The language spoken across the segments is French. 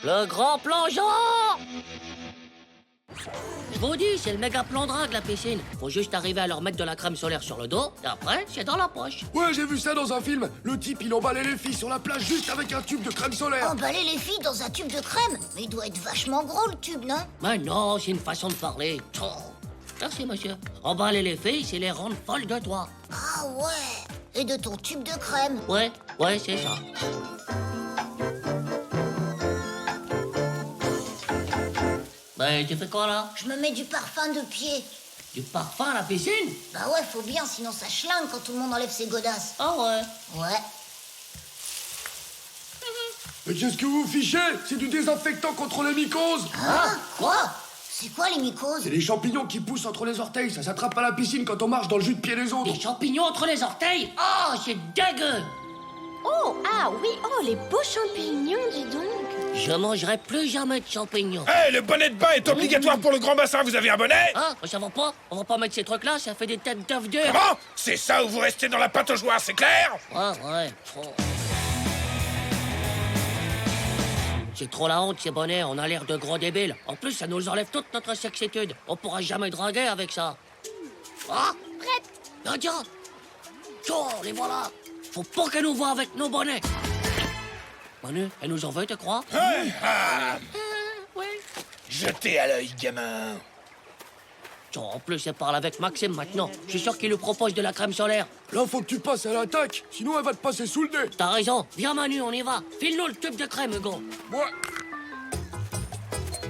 Le grand plongeon! Je vous dis, c'est le méga plan drague, la piscine. Faut juste arriver à leur mettre de la crème solaire sur le dos, et après, c'est dans la poche. Ouais, j'ai vu ça dans un film. Le type, il emballait les filles sur la plage juste avec un tube de crème solaire. Emballer les filles dans un tube de crème? Mais il doit être vachement gros, le tube, non? Mais non, c'est une façon de parler. Oh. Merci, monsieur. Emballer les filles, c'est les rendre folles de toi. Ah ouais. Et de ton tube de crème. Ouais, c'est ça. Ben, tu fais quoi, là? Je me mets du parfum de pied. Du parfum à la piscine? Bah ouais, faut bien, sinon ça schlingue quand tout le monde enlève ses godasses. Ah ouais. Ouais. Mais qu'est-ce que vous fichez? C'est du désinfectant contre les mycoses. Hein? Quoi? C'est quoi les mycoses? C'est les champignons qui poussent entre les orteils. Ça s'attrape à la piscine quand on marche dans le jus de pied des autres. Des champignons entre les orteils? Oh, c'est dégueu! Oh, ah oui, oh, les beaux champignons, dis donc. Je mangerai plus jamais de champignons. Hé, le bonnet de bain est obligatoire pour le grand bassin, vous avez un bonnet? Hein? Ça va pas? On va pas mettre ces trucs-là, ça fait des têtes d'œufs durs. Comment? C'est ça ou vous restez dans la pataugeoire, c'est clair? Ouais. Oh. C'est trop la honte, ces bonnets, on a l'air de gros débiles. En plus, ça nous enlève toute notre sexitude. On pourra jamais draguer avec ça. Ah! Prête. Nadia! Oh, les voilà! Faut pas qu'elle nous voie avec nos bonnets. Manu, elle nous en veut, tu crois? Ouais. Jetez à l'œil, gamin. En plus, elle parle avec Maxime maintenant. Je suis sûr qu'il lui propose de la crème solaire. Là, faut que tu passes à l'attaque. Sinon, elle va te passer sous le nez. T'as raison. Viens, Manu, on y va. File-nous le tube de crème, Hugo. Ouais.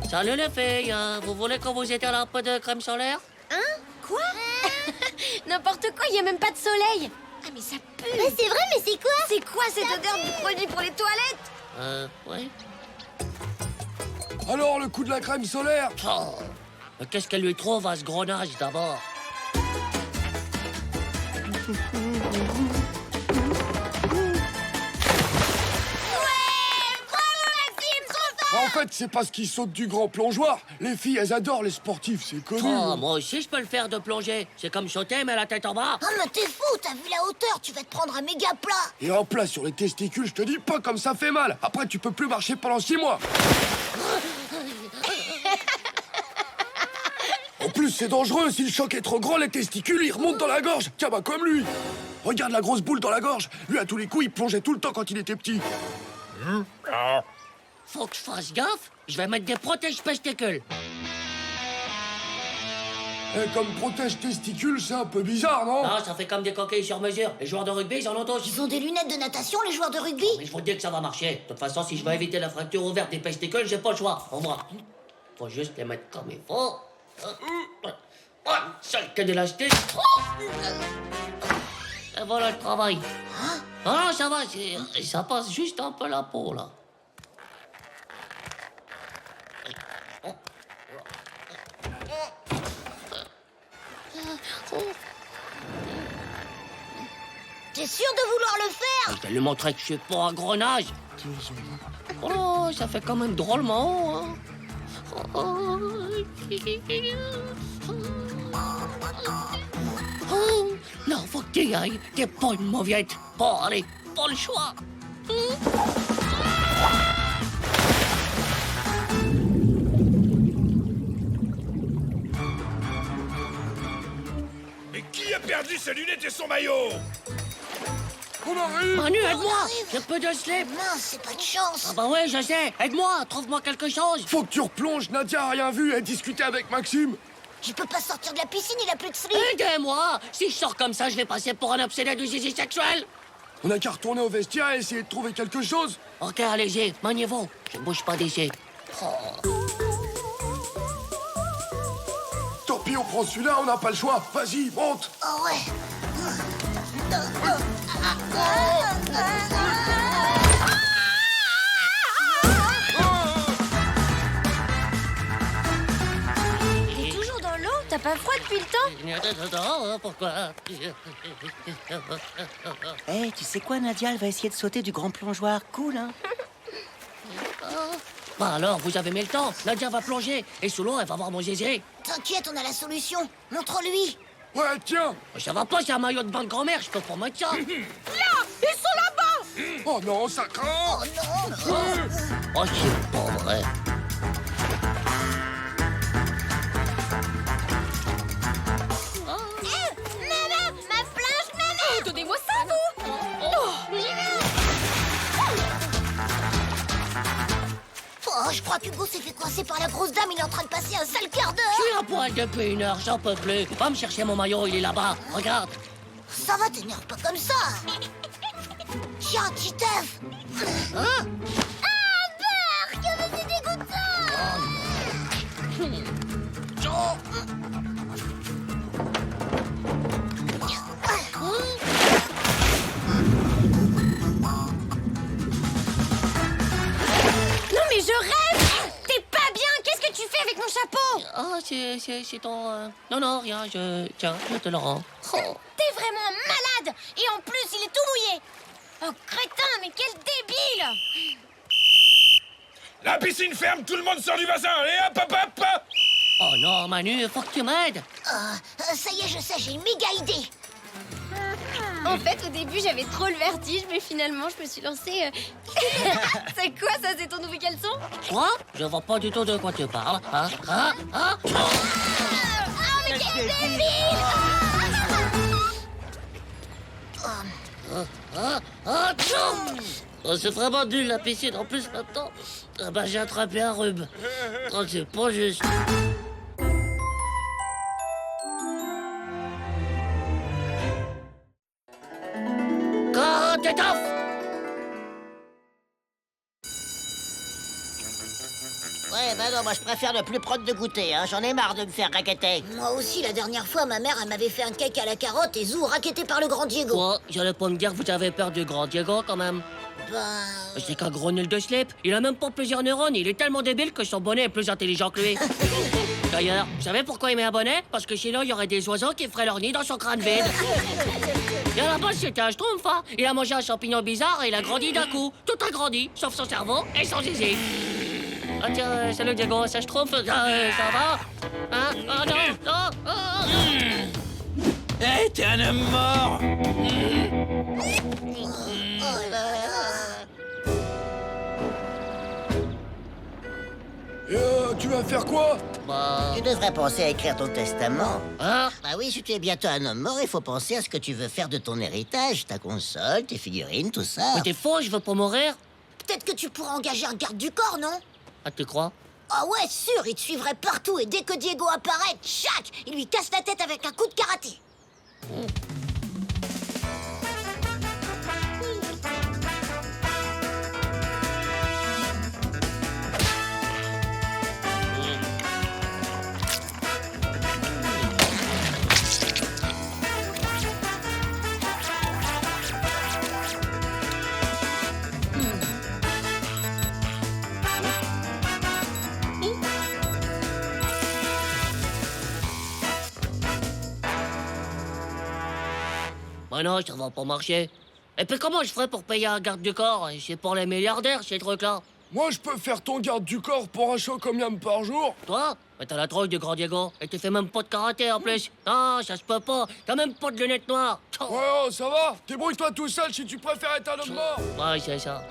Salut les filles. Vous voulez qu'on vous étale un peu de crème solaire? Hein? Quoi? N'importe quoi, il y a même pas de soleil. Ah, mais ça pue. Mais c'est vrai, mais c'est quoi? C'est quoi cette odeur du produit pour les toilettes? Ouais. Alors, le coup de la crème solaire? Oh. Mais qu'est-ce qu'elle lui trouve à ce grenage, d'abord? En fait, c'est parce qu'ils sautent du grand plongeoir. Les filles, elles adorent les sportifs, c'est connu. Oh, moi aussi, je peux le faire de plonger. C'est comme sauter, mais la tête en bas. Ah mais t'es fou, t'as vu la hauteur, tu vas te prendre un méga plat. Et en plat sur les testicules, je te dis pas comme ça fait mal. Après, tu peux plus marcher pendant 6 mois. En plus, c'est dangereux. Si le choc est trop grand, les testicules, ils remontent dans la gorge. Tiens, bah comme lui. Regarde la grosse boule dans la gorge. Lui, à tous les coups, il plongeait tout le temps quand il était petit. Faut que je fasse gaffe. Je vais mettre des protèges testicules. Et comme protège testicules, c'est un peu bizarre, non? Non, ça fait comme des coquilles sur mesure. Les joueurs de rugby, ils en ont tous. Ils ont des lunettes de natation, les joueurs de rugby? Mais je vous dis que ça va marcher. De toute façon, si je veux éviter la fracture ouverte des testicules, j'ai pas le choix. Au moins. Faut juste les mettre comme il faut. Seul que d'élastique. Et voilà le travail. Ah non, ça va, ça passe juste un peu la peau, là. T'es sûr de vouloir le faire? Je vais lui montrer que je suis pas un grenage. Oh, ça fait quand même drôlement haut, hein. Oh, non, faut que tu y ailles. T'es pas une mauviette. Bon, allez, pas le choix. Mais qui a perdu ses lunettes et son maillot? On arrive. Manu, aide-moi. arrive. J'ai peu de slip. Mince, c'est pas de chance. Ah bah ouais, je sais. Aide-moi, trouve-moi quelque chose. Faut que tu replonges. Nadia a rien vu. Elle discutait avec Maxime. Je peux pas sortir de la piscine, il a plus de slip. Aidez-moi. Si je sors comme ça, je vais passer pour un obsédé du zizi sexuel. On a qu'à retourner au vestiaire et essayer de trouver quelque chose. Ok, allez-y, maniez-vous. Je ne bouge pas d'ici. Tant pis, on prend celui-là, on n'a pas le choix. Vas-y, monte. Oh ouais. T'es toujours dans l'eau? T'as pas froid depuis le temps? Pourquoi? Eh, tu sais quoi, Nadia? Elle va essayer de sauter du grand plongeoir. Cool, hein? Bah alors, vous avez mis le temps. Nadia va plonger. Et sous l'eau, elle va voir mon zizi. T'inquiète, on a la solution. Montre-lui. Ouais, tiens. Ça va pas, c'est un maillot de bain de grand-mère. Je peux pas mettre ça. Oh non, ça craint. Oh non. Oh, c'est pas vrai. Ouais. Maman, ma planche, maman. Donnez-moi ça, vous. Oh, je crois qu'Hugo s'est fait coincer par la grosse dame. Il est en train de passer un sale quart Je d'heure. suis à poil depuis 1 heure, j'en peux plus. Va me chercher mon maillot, il est là-bas. Regarde. Ça va, t'énerve pas comme ça. Tiens, Titeuf. Hein? C'est dégoûtant. Non, mais je rêve. T'es pas bien. Qu'est-ce que tu fais avec mon chapeau? Ah, c'est ton... Non, non, rien, Tiens, je te le rends. Oh. T'es vraiment malade. Et en plus, il est tout mouillé. Oh, crétin, mais quel débile. La piscine ferme, tout le monde sort du bassin. Allez, hop, hop, hop. Oh non, Manu, faut que tu m'aides. Ça y est, je sais, j'ai une méga idée. En fait, au début, j'avais trop le vertige, mais finalement, je me suis lancée... C'est quoi, ça? C'est ton nouveau caleçon? Quoi? Je vois pas du tout de quoi tu parles. Hein? Oh, mais quel débile. Oh, c'est vraiment nul la piscine. En plus, maintenant, j'ai attrapé un rhume. Oh, c'est pas juste. Étoffe! Ouais, bah non, moi je préfère ne plus prendre de goûter, hein. J'en ai marre de me faire raqueter. Moi aussi, la dernière fois, ma mère, elle m'avait fait un cake à la carotte et zou, raquetté par le grand Diego. Quoi? J'allais pas me dire que vous avez peur du grand Diego, quand même. Ben... C'est qu'un gros nul de slip. Il a même pas plusieurs neurones. Il est tellement débile que son bonnet est plus intelligent que lui. D'ailleurs, vous savez pourquoi il met un bonnet? Parce que sinon, il y aurait des oiseaux qui feraient leur nid dans son crâne vide. Et à la base, c'était un schtroumpf, hein. Il a mangé un champignon bizarre et il a grandi d'un coup. Tout a grandi, sauf son cerveau et son zizi. Ah tiens, salut Diego, ça schtroumpf, ça va? Hein? Oh non, non, oh. Hé, t'es un homme mort. Tu vas faire quoi? Bah... Tu devrais penser à écrire ton testament. Hein? Bah oui, si tu es bientôt un homme mort, il faut penser à ce que tu veux faire de ton héritage, ta console, tes figurines, tout ça. Mais t'es faux, je veux pas mourir. Peut-être que tu pourras engager un garde du corps, non? Ah, tu crois? Ah ouais, sûr, il te suivrait partout et dès que Diego apparaît, tchac, il lui casse la tête avec un coup de karaté. Bah non, ça va pas marcher. Et puis comment je ferais pour payer un garde du corps? C'est pour les milliardaires, ces trucs-là. Moi, je peux faire ton garde du corps pour un show combien par jour? Toi? Mais t'as la drogue du grand Diego. Et tu fais même pas de karaté en plus. Non, ça se peut pas. T'as même pas de lunettes noires. Ouais, oh, ça va. Débrouille-toi tout seul si tu préfères être un homme mort. Ouais, c'est ça.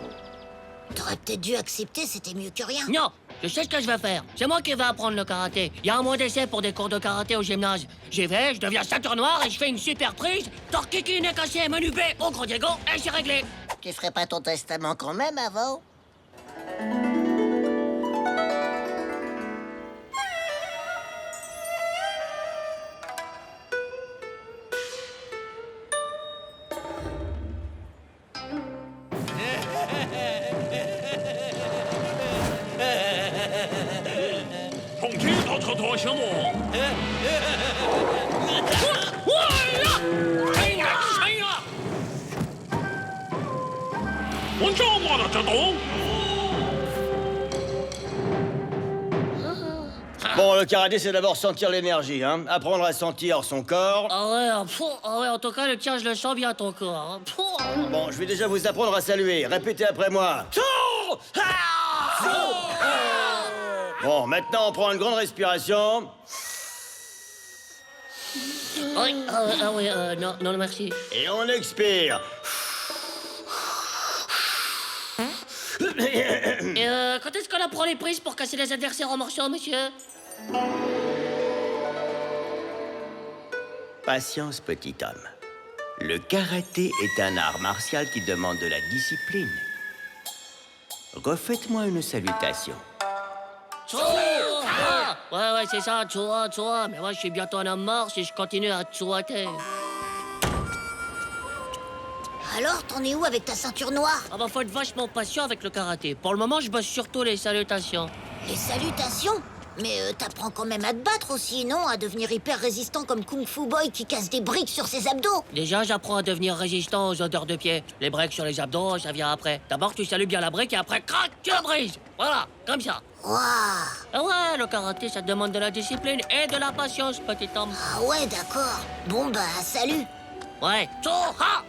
T'aurais peut-être dû accepter, c'était mieux que rien. Non, je sais ce que je vais faire. C'est moi qui vais apprendre le karaté. Il y a un mois d'essai pour des cours de karaté au gymnase. J'y vais, je deviens ceinture noire et je fais une super prise. Torkiki, nez cassé, menu B au grand Diego et c'est réglé. Tu ferais pas ton testament quand même avant? Bon, le karaté, c'est d'abord sentir l'énergie, hein. Apprendre à sentir son corps. Ah ouais, en tout cas, le tien, je le sens bien, ton corps. Hein. Bon, je vais déjà vous apprendre à saluer. Répétez après moi. Bon, maintenant, on prend une grande respiration. Oui, non, merci. Et on expire. Et quand est-ce qu'on apprend les prises pour casser les adversaires en morceaux, monsieur? Patience, petit homme. Le karaté est un art martial qui demande de la discipline. Refaites-moi une salutation. Tchoua! Ouais, c'est ça, tchoua. Mais moi, je suis bientôt un homme mort si je continue à tchouater. Alors, t'en es où avec ta ceinture noire? Ah bah, faut être vachement patient avec le karaté. Pour le moment, je bosse surtout les salutations. Les salutations? Mais t'apprends quand même à te battre aussi, non? À devenir hyper résistant comme Kung Fu Boy qui casse des briques sur ses abdos. Déjà, j'apprends à devenir résistant aux odeurs de pied. Les breaks sur les abdos, ça vient après. D'abord, tu salues bien la brique et après, crac, tu la brises. Voilà, comme ça. Waouh! Ah ouais, le karaté, ça demande de la discipline et de la patience, petit homme. Ah ouais, d'accord. Bon bah, salut. Ouais, tchoua!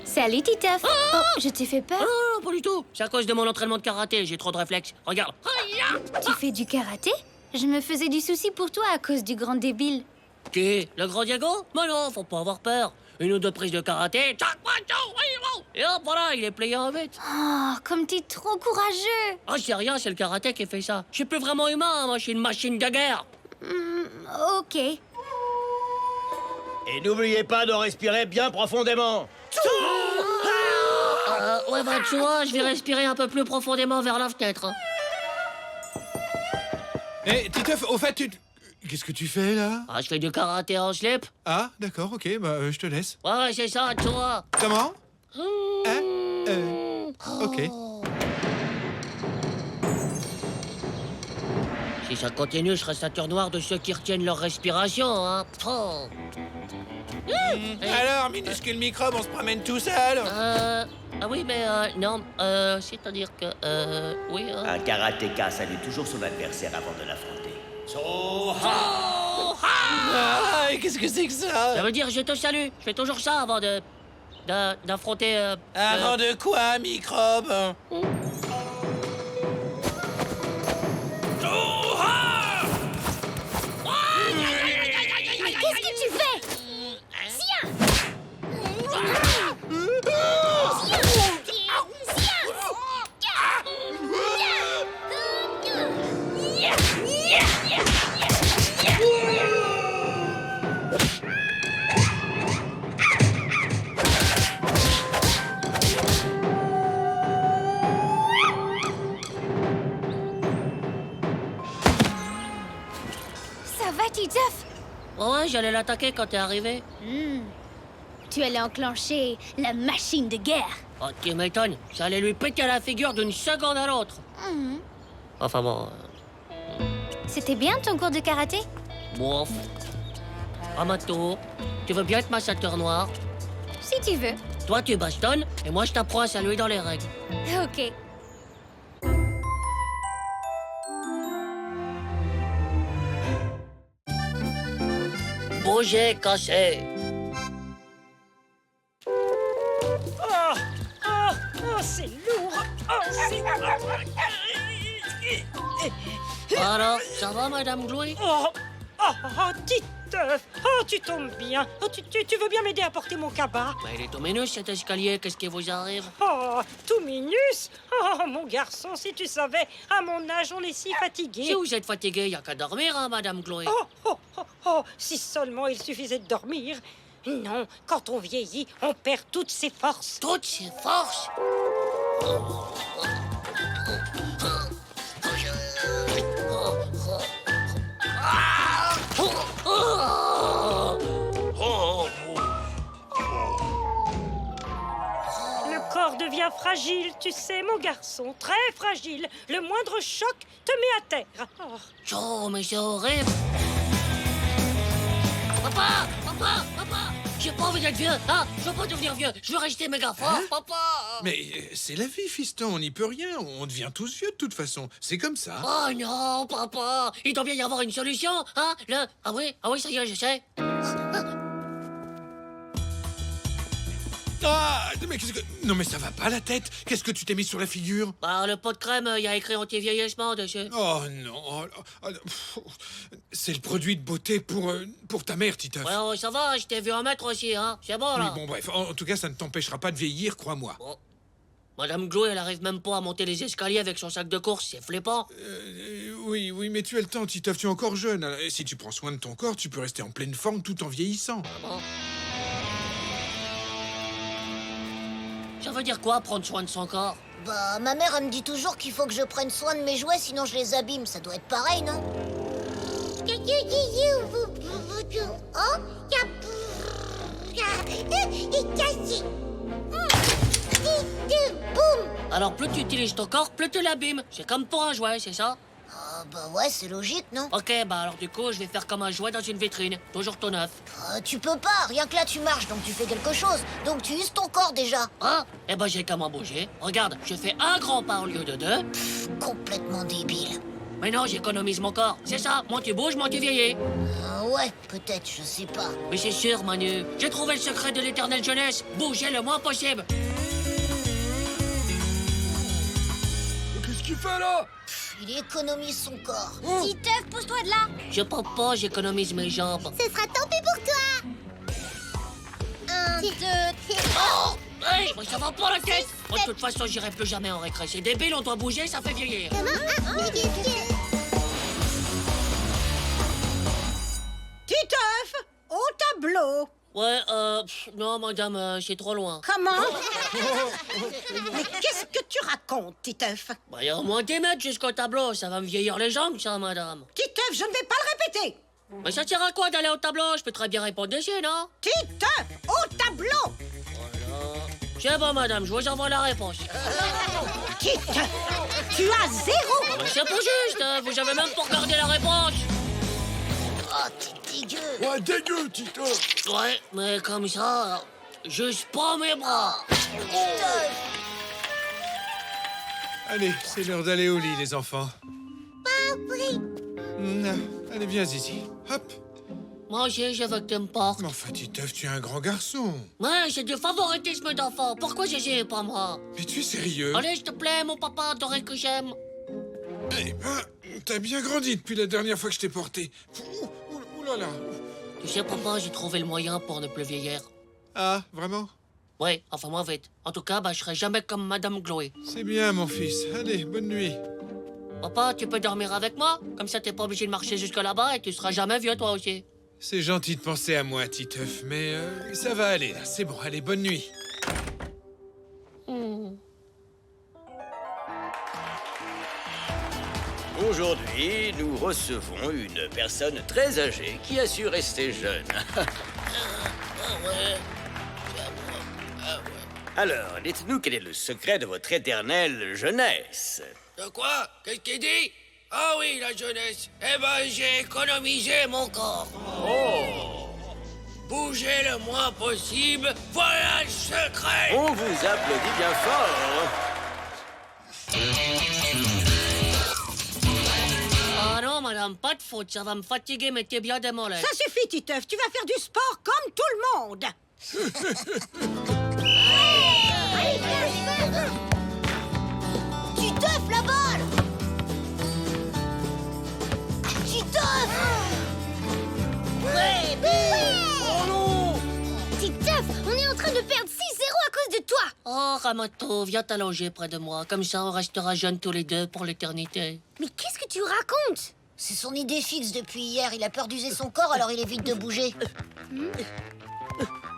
Salut, Titeuf. Oh, je t'ai fait peur? Non, pas du tout. C'est à cause de mon entraînement de karaté, j'ai trop de réflexes. Regarde. Tu fais du karaté? Je me faisais du souci pour toi à cause du grand débile. Qui? Le grand Diego? Mais non, faut pas avoir peur. Une ou deux prises de karaté, tchac, et hop, voilà, il est plié en vite. Oh, comme t'es trop courageux. Ah, c'est rien, c'est le karaté qui fait ça. Je suis plus vraiment humain, hein, moi, je suis une machine de guerre. Ok. Et n'oubliez pas de respirer bien profondément. Ouais, bah, tu vois, je vais respirer un peu plus profondément vers la fenêtre. Hein. Eh, Titeuf, au fait, qu'est-ce que tu fais, là? Ah, je fais du karaté en slip. Ah, d'accord, ok, bah, je te laisse. Ouais, c'est ça, tu vois. Comment? Hein? Ok. Si ça continue, je serai ceinture noire de ceux qui retiennent leur respiration, hein. Oh. Alors, minuscule microbe, on se promène tout seul? Ah oui, mais non, c'est-à-dire que, oui, Un karatéka salue toujours son adversaire avant de l'affronter. Ah, qu'est-ce que c'est que ça? Ça veut dire je te salue. Je fais toujours ça avant d'affronter. Avant de quoi, microbe? Qu'est-ce que tu fais? Ça va, Titeuf? Ouais, j'allais l'attaquer quand t'es arrivé. Tu allais enclencher la machine de guerre. Oh, tu m'étonnes. Ça allait lui péter à la figure d'une seconde à l'autre. Enfin bon, C'était bien ton cours de karaté? bof. À ma tour. Tu veux bien être ma ceinture noire? Si tu veux. Toi, tu bastonnes et moi, je t'apprends à saluer dans les règles. Ok. Bouger, cassé. C'est lourd. Alors, ça va, Madame Glouy? Titeuf. Oh, tu tombes bien. Oh, tu veux bien m'aider à porter mon cabas? Bah, il est tout minus, cet escalier. Qu'est-ce qui vous arrive? Oh, tout minus. Oh, mon garçon, si tu savais, à mon âge, on est si fatigué. Si vous êtes fatigué, il n'y a qu'à dormir, hein, Madame Glouy. Oh, si seulement il suffisait de dormir. Non, quand on vieillit, on perd toutes ses forces. Toutes ses forces. Le corps devient fragile, tu sais, mon garçon, très fragile. Le moindre choc te met à terre. Oh. Oh, mais c'est horrible. Papa, j'ai pas envie d'être vieux, hein. Je veux pas devenir vieux, je veux rester méga fort, Hein? papa. Mais c'est la vie, fiston, on n'y peut rien. On devient tous vieux de toute façon. C'est comme ça. Oh non, papa, il doit bien y avoir une solution, hein. Ah oui, ça y est, je sais. Ah, mais qu'est-ce que... Non, mais ça va pas la tête. Qu'est-ce que tu t'es mis sur la figure? Bah, le pot de crème, il y a écrit anti-vieillissement dessus. Oh non. C'est le produit de beauté pour ta mère, Titeuf. Ouais, ça va, je t'ai vu en mettre aussi, hein. C'est bon, Oui, là. bon, bref. En tout cas, ça ne t'empêchera pas de vieillir, crois-moi. Bon. Madame Chloé, elle arrive même pas à monter les escaliers avec son sac de course, c'est flippant. Oui, mais tu as le temps, Titeuf, tu es encore jeune. Alors, si tu prends soin de ton corps, tu peux rester en pleine forme tout en vieillissant. Bon. Ça veut dire quoi, prendre soin de son corps? Bah, ma mère, elle me dit toujours qu'il faut que je prenne soin de mes jouets, sinon je les abîme. Ça doit être pareil, non? Alors plus tu utilises ton corps, plus tu l'abîmes. C'est comme pour un jouet, c'est ça? Ah, bah ouais, c'est logique, non? Ok, bah alors du coup, je vais faire comme un jouet dans une vitrine. Toujours tout neuf. Tu peux pas, rien que là tu marches, donc tu fais quelque chose. Donc tu uses ton corps déjà. Ah, eh ben j'ai qu'à m'en bouger. Regarde, je fais un grand pas au lieu de deux. Complètement débile. Mais non, j'économise mon corps. C'est ça, moins tu bouges, moins tu vieillis. Ouais, peut-être, je sais pas. Mais c'est sûr, Manu. J'ai trouvé le secret de l'éternelle jeunesse. Bougez le moins possible. Qu'est-ce qu'il fait là? Il économise son corps. Titeuf, pousse-toi de là. Je peux pas, j'économise mes jambes. Ce sera tant pis pour toi. 1, 2, Oh! Hey, mais ça va pas la tête! Moi, de toute façon, j'irai plus jamais en récré. C'est débile, on doit bouger, ça fait vieillir. Titeuf, au tableau. Ouais, non, madame, c'est trop loin. Comment? Mais qu'est-ce que tu racontes, Titeuf? Bah, il y a au moins 10 mètres jusqu'au tableau. Ça va me vieillir les jambes, ça, madame. Titeuf, je ne vais pas le répéter. Mais ça sert à quoi d'aller au tableau? Je peux très bien répondre dessus, non? Titeuf, au tableau. C'est bon, madame, je vous envoie la réponse. Titeuf, tu as 0. Mais c'est pas juste, hein, vous avez même pas regardé la réponse. Oh, t'es dégueu. Ouais, dégueu, Titeuf. Ouais, mais comme ça, juste pas mes bras. Allez, c'est l'heure d'aller au lit, les enfants. Allez, viens ici. Hop. Moi aussi, je veux que tu me portes. Mais enfin, Titeuf, tu es un grand garçon. Ouais, c'est du favoritisme d'enfant. Pourquoi Gégé et pas moi? Mais tu es sérieux? Allez, s'il te plaît, mon papa adoré que j'aime. Eh ben, t'as bien grandi depuis la dernière fois que je t'ai porté. Ouh là là. Tu sais, papa, j'ai trouvé le moyen pour ne plus vieillir. Ah, vraiment? Ouais, enfin, moi, vite. En tout cas, bah, je serai jamais comme Madame Chloé. C'est bien, mon fils. Allez, bonne nuit. Papa, tu peux dormir avec moi? Comme ça, t'es pas obligé de marcher jusque là-bas et tu seras jamais vieux, toi aussi. C'est gentil de penser à moi, Titeuf, mais ça va aller, là. C'est bon, allez, bonne nuit. Aujourd'hui, nous recevons une personne très âgée qui a su rester jeune. Alors, dites-nous quel est le secret de votre éternelle jeunesse. De quoi? Qu'est-ce qu'il dit? Ah oui, la jeunesse. Eh ben, j'ai économisé mon corps. Oh! Bougez le moins possible, voilà le secret. On vous applaudit bien fort. Ah non, madame, pas de faute, ça va me fatiguer, mais t'es bien démolé. Ça suffit, Titeuf, tu vas faire du sport comme tout le monde. Titeuf, la balle. Titeuf. Ouais, Titeuf, on est en train de perdre 6-0 à cause de toi. Oh, Ramato, viens t'allonger près de moi. Comme ça, on restera jeunes tous les deux pour l'éternité. Mais qu'est-ce que tu racontes? C'est son idée fixe depuis hier. Il a peur d'user son corps, alors il évite de bouger.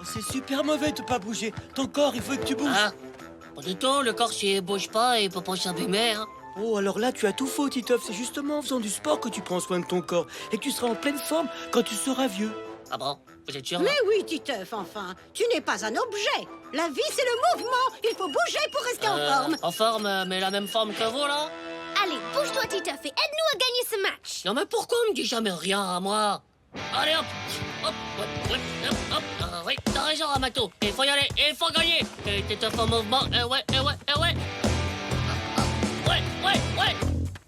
C'est super mauvais de pas bouger. Ton corps, il faut que tu bouges. Hein? Pas du tout, le corps, s'il bouge pas, il peut pas s'abîmer, hein. Oh, alors là, tu as tout faux, Titeuf. C'est justement en faisant du sport que tu prends soin de ton corps et que tu seras en pleine forme quand tu seras vieux. Ah bon? Vous êtes sûr? Mais oui, Titeuf, enfin, tu n'es pas un objet. La vie, c'est le mouvement. Il faut bouger pour rester en forme. En forme, mais la même forme que vous, là? Allez, bouge-toi, Titeuf, et aide-nous à gagner ce match. Non, mais pourquoi on me dit jamais rien à moi? Allez, hop! Hop, hop, hop, hop, hop. Ah, oui, t'as raison, Ramato. Il faut y aller, il faut gagner. T'es un mouvement, ouais.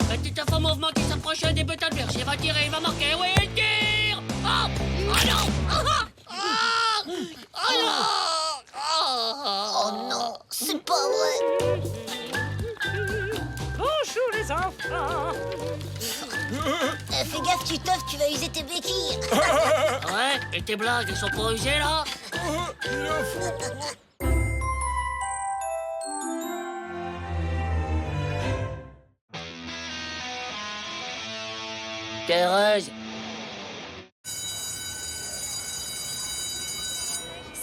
Petit enfant mouvement qui s'approche des buts adverses. Il va tirer, il va marquer. Oui, il tire. Oh non. Oh non, c'est pas vrai. Bonjour les enfants. Fais gaffe, Titeuf, tu vas user tes béquilles. Ouais, et tes blagues, elles sont pas usées, là? Thérèse.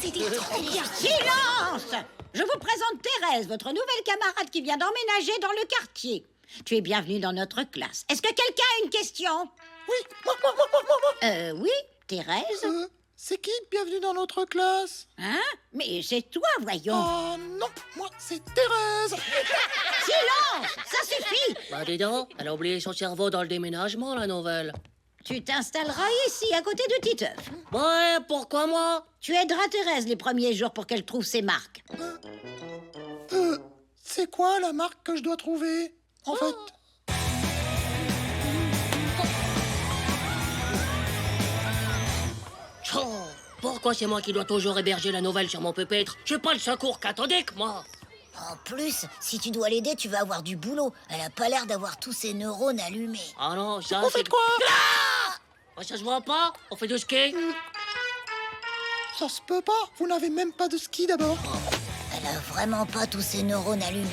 C'était trop bien. Silence! Je vous présente Thérèse, votre nouvelle camarade qui vient d'emménager dans le quartier. Tu es bienvenue dans notre classe. Est-ce que quelqu'un a une question? Oui, moi. Oui, Thérèse? C'est qui bienvenue dans notre classe? Hein? Mais c'est toi, voyons. Oh non, moi c'est Thérèse. Silence! Ça suffit! Bah dis donc, elle a oublié son cerveau dans le déménagement, la nouvelle. Tu t'installeras ici, à côté de Titeuf. Ouais, pourquoi moi? Tu aideras Thérèse les premiers jours pour qu'elle trouve ses marques. C'est quoi la marque que je dois trouver, en fait? Oh, pourquoi c'est moi qui dois toujours héberger la nouvelle sur mon pupitre? J'ai pas le secours cathodique, moi. En plus, si tu dois l'aider, tu vas avoir du boulot. Elle a pas l'air d'avoir tous ses neurones allumés. Ah non, ça Vous c'est... faites quoi? Ah, ça se voit pas? On fait du ski? Ça se peut pas, vous n'avez même pas de ski d'abord. Elle a vraiment pas tous ses neurones allumés.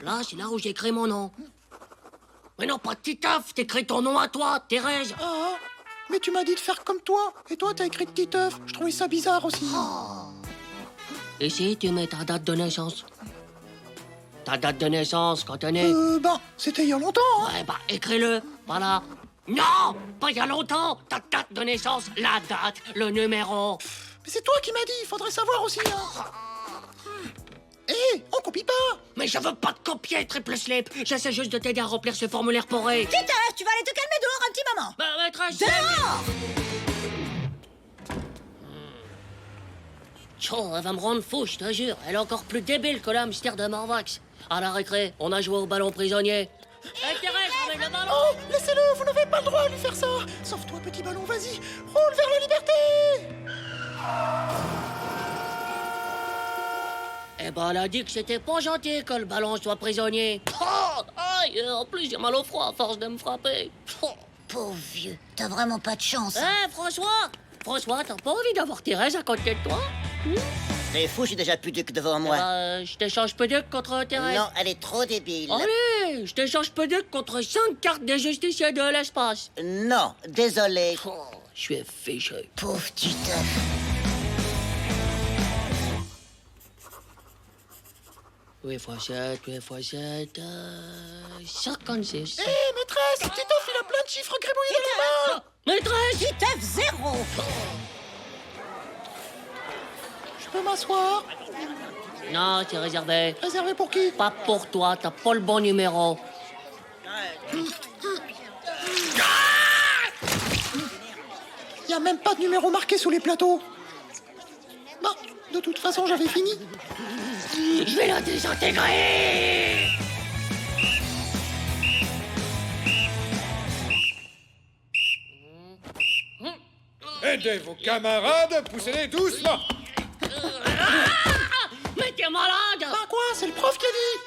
Là, c'est là où j'écris mon nom. Mais non, pas Titeuf, t'écris ton nom à toi, Thérèse. Ah, mais tu m'as dit de faire comme toi. Et toi, t'as écrit Titeuf. Je trouvais ça bizarre aussi. Ici, tu mets ta date de naissance. Ta date de naissance, quand t'es né. C'était il y a longtemps, hein. Ouais, bah, écris-le, voilà. Non, pas il y a longtemps. Ta date de naissance, la date, le numéro. Mais c'est toi qui m'as dit, il faudrait savoir aussi, hein. Hé, on copie pas. Mais je veux pas te copier, triple slip. J'essaie juste de t'aider à remplir ce formulaire poré. Titeuf, tu vas aller te calmer dehors un petit moment. Bah, maîtresse, Dehors! Oh, elle va me rendre fou, je te jure. Elle est encore plus débile que l'hamster de Morvax. À la récré, on a joué au ballon prisonnier. Hé, Thérèse, ramène le ballon. Oh, laissez-le, vous n'avez pas le droit de lui faire ça. Sauve-toi, petit ballon, vas-y. Roule vers la liberté. Eh ben, elle a dit que c'était pas gentil que le ballon soit prisonnier. Oh, aïe, en plus, j'ai mal au froid à force de me frapper. Oh. Pauvre vieux, t'as vraiment pas de chance. Hé, François, t'as pas envie d'avoir Thérèse à côté de toi? C'est fou, je suis déjà pudique devant moi. Je t'échange Puduc contre Thérèse. Non, elle est trop débile. Allez, je t'échange Puduc contre 5 cartes des justiciers de l'espace. Non, désolé. Oh, je suis fichu. Pauvre Titeuf. 8 x 7, 8 x 7, 56. Hé, maîtresse, Titeuf, il a plein de chiffres gribouillés dans les mains. Maîtresse! Titeuf, 0. Je peux m'asseoir? Non, c'est réservé. Réservé pour qui? Pas pour toi, t'as pas le bon numéro. Il y a même pas de numéro marqué sous les plateaux. Bah, de toute façon, j'avais fini. Je vais la désintégrer! Aidez vos camarades, poussez-les doucement. Mais t'es malade! Bah quoi? C'est le prof qui a dit.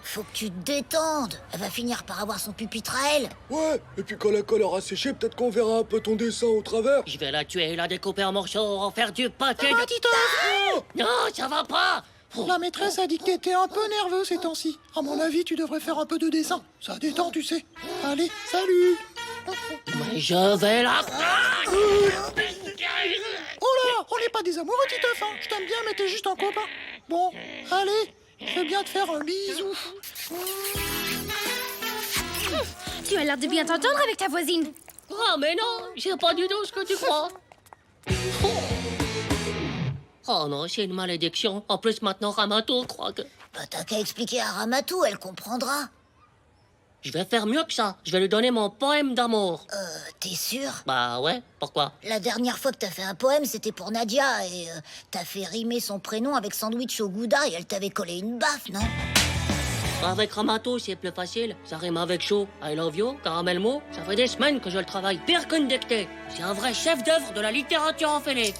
Faut que tu te détendes. Elle va finir par avoir son pupitre à elle. Ouais, et puis quand la colle aura séché, peut-être qu'on verra un peu ton dessin au travers. Je vais la tuer, la découper en morceaux, en faire du pâté Ah, de... Titeuf! Non, ça va pas! La maîtresse a dit que t'étais un peu nerveux ces temps-ci. À mon avis, tu devrais faire un peu de dessin. Ça détend, tu sais. Allez, salut! Mais je vais la... Oh là, on n'est pas des amoureux, Titeuf, hein. Je t'aime bien, mais t'es juste un copain. Bon, allez, fais bien de faire un bisou. Tu as l'air de bien t'entendre avec ta voisine. Oh, mais non, c'est pas du tout ce que tu crois. Oh non, c'est une malédiction. En plus, maintenant, Ramato croit que... Bah t'as qu'à expliquer à Ramatou, elle comprendra. Je vais faire mieux que ça. Je vais lui donner mon poème d'amour. T'es sûr? Bah ouais, pourquoi? La dernière fois que t'as fait un poème, c'était pour Nadia et t'as fait rimer son prénom avec sandwich au gouda et elle t'avait collé une baffe, non? Avec Ramato, c'est plus facile. Ça rime avec chaud. I love you, caramel mot. Ça fait des semaines que je le travaille. Pire qu'une dictée. C'est un vrai chef d'œuvre de la littérature enfêlée.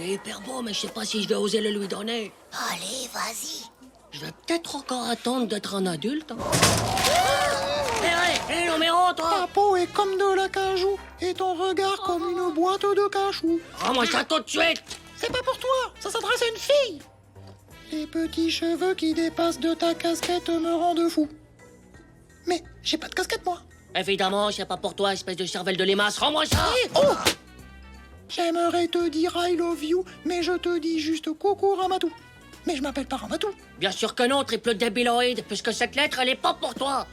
Il est hyper beau, mais je sais pas si je vais oser le lui donner. Allez, vas-y. Je vais peut-être encore attendre d'être un adulte. Hein. Hé, numéro, Ta toi! peau est comme de l'acajou et ton regard comme une boîte de cachou. Rends-moi ça tout de suite! C'est pas pour toi, ça s'adresse à une fille. Les petits cheveux qui dépassent de ta casquette me rendent fou. Mais j'ai pas de casquette, moi. Évidemment, c'est pas pour toi, espèce de cervelle de limace. Rends-moi ça! Oh! J'aimerais te dire I love you, mais je te dis juste coucou Ramatou. Mais je m'appelle pas Ramatou. Bien sûr que non, triple débiloïde, puisque cette lettre, elle est pas pour toi!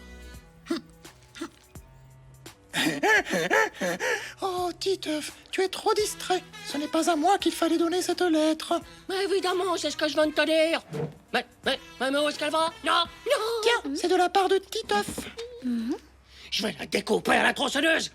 Oh, Titeuf, tu es trop distrait. Ce n'est pas à moi qu'il fallait donner cette lettre. Mais évidemment, c'est ce que je viens de te dire! Mais où est-ce qu'elle va? Non! Tiens, c'est de la part de Titeuf. Je vais la découper à la tronçonneuse!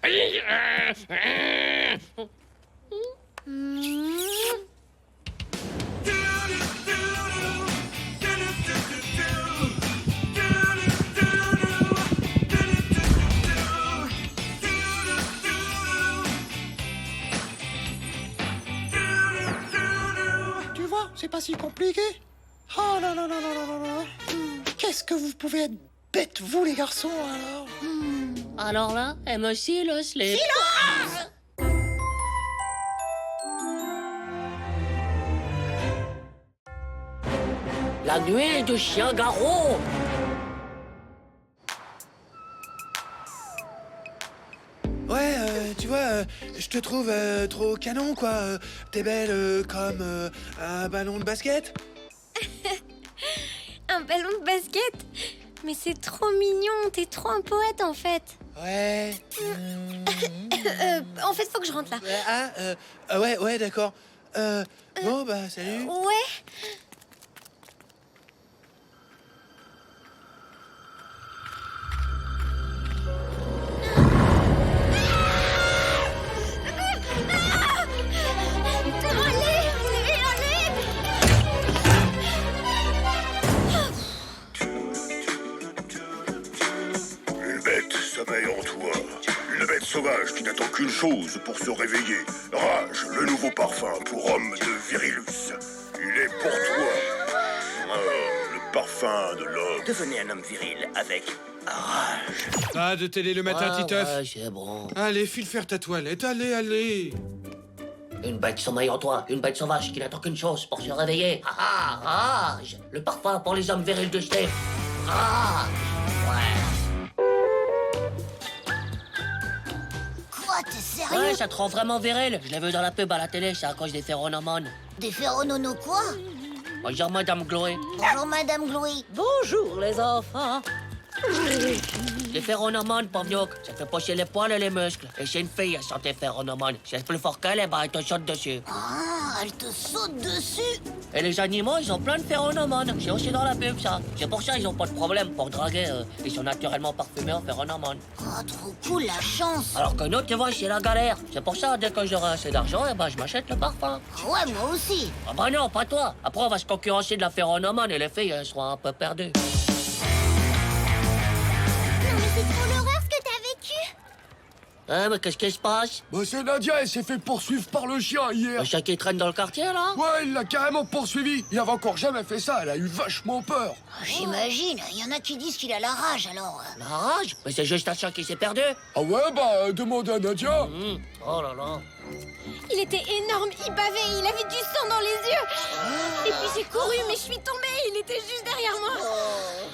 Tu vois, c'est pas si compliqué. Oh là là là là là là là. Qu'est-ce que vous pouvez être bêtes, vous les garçons, alors. Alors là, elle me scie le slip. La nuit du chien garrot. Ouais, tu vois, je te trouve trop canon, quoi. T'es belle comme un ballon de basket. Un ballon de basket? Mais c'est trop mignon, t'es trop un poète en fait. Ouais. En fait, faut que je rentre là. Ouais, d'accord. Bon, bah, salut. Ouais. Une bête sommeille en toi. Une bête sauvage qui n'attend qu'une chose pour se réveiller. Rage, le nouveau parfum pour homme de Virilus. Il est pour toi. Le parfum de l'homme. Devenez un homme viril avec rage. Pas de télé le matin, Titeuf. Ouais, c'est bon. Allez, file faire ta toilette, allez. Une bête sommeille en toi, une bête sauvage qui n'attend qu'une chose pour se réveiller. Rage! Le parfum pour les hommes virils de Steph. Rage! Ouais. Quoi, t'es sérieux? Ouais, ça te rend vraiment viril. Je l'ai vu dans la pub à la télé, c'est à cause des phéromones. Des phéromones quoi? Bonjour, Madame Chloé. Bonjour, Madame Chloé. Bonjour les enfants. Les phéromones, Paviouk, ça fait pocher les poils et les muscles. Et c'est une fille, elle sent tes phéromones. Si elle est plus fort qu'elle, eh ben, elle te saute dessus. Ah, elle te saute dessus. Et les animaux, ils ont plein de phéromones. C'est aussi dans la pub, ça. C'est pour ça ils ont pas de problème pour draguer. Ils sont naturellement parfumés en phéromones. Oh, trop cool, la chance. Alors que nous, tu vois, c'est la galère. C'est pour ça, dès que j'aurai assez d'argent, eh ben, je m'achète le parfum. Ouais, moi aussi. Ah bah non, pas toi. Après, on va se concurrencer de la phéromone et les filles, elles seront un peu perdues. C'est trop l'horreur ce que t'as vécu. Hein, mais qu'est-ce qui se passe? Bah, c'est Nadia, elle s'est fait poursuivre par le chien hier. Le chien qui traîne dans le quartier, là? Ouais, il l'a carrément poursuivi. Il avait encore jamais fait ça, elle a eu vachement peur. J'imagine, il y en a qui disent qu'il a la rage, alors. La rage? Mais c'est juste un chien qui s'est perdu. Ah ouais, bah, demandez à Nadia. Oh là là. Il était énorme, il bavait, il avait du sang dans les yeux. Et puis j'ai couru, mais je suis tombée, il était juste derrière moi.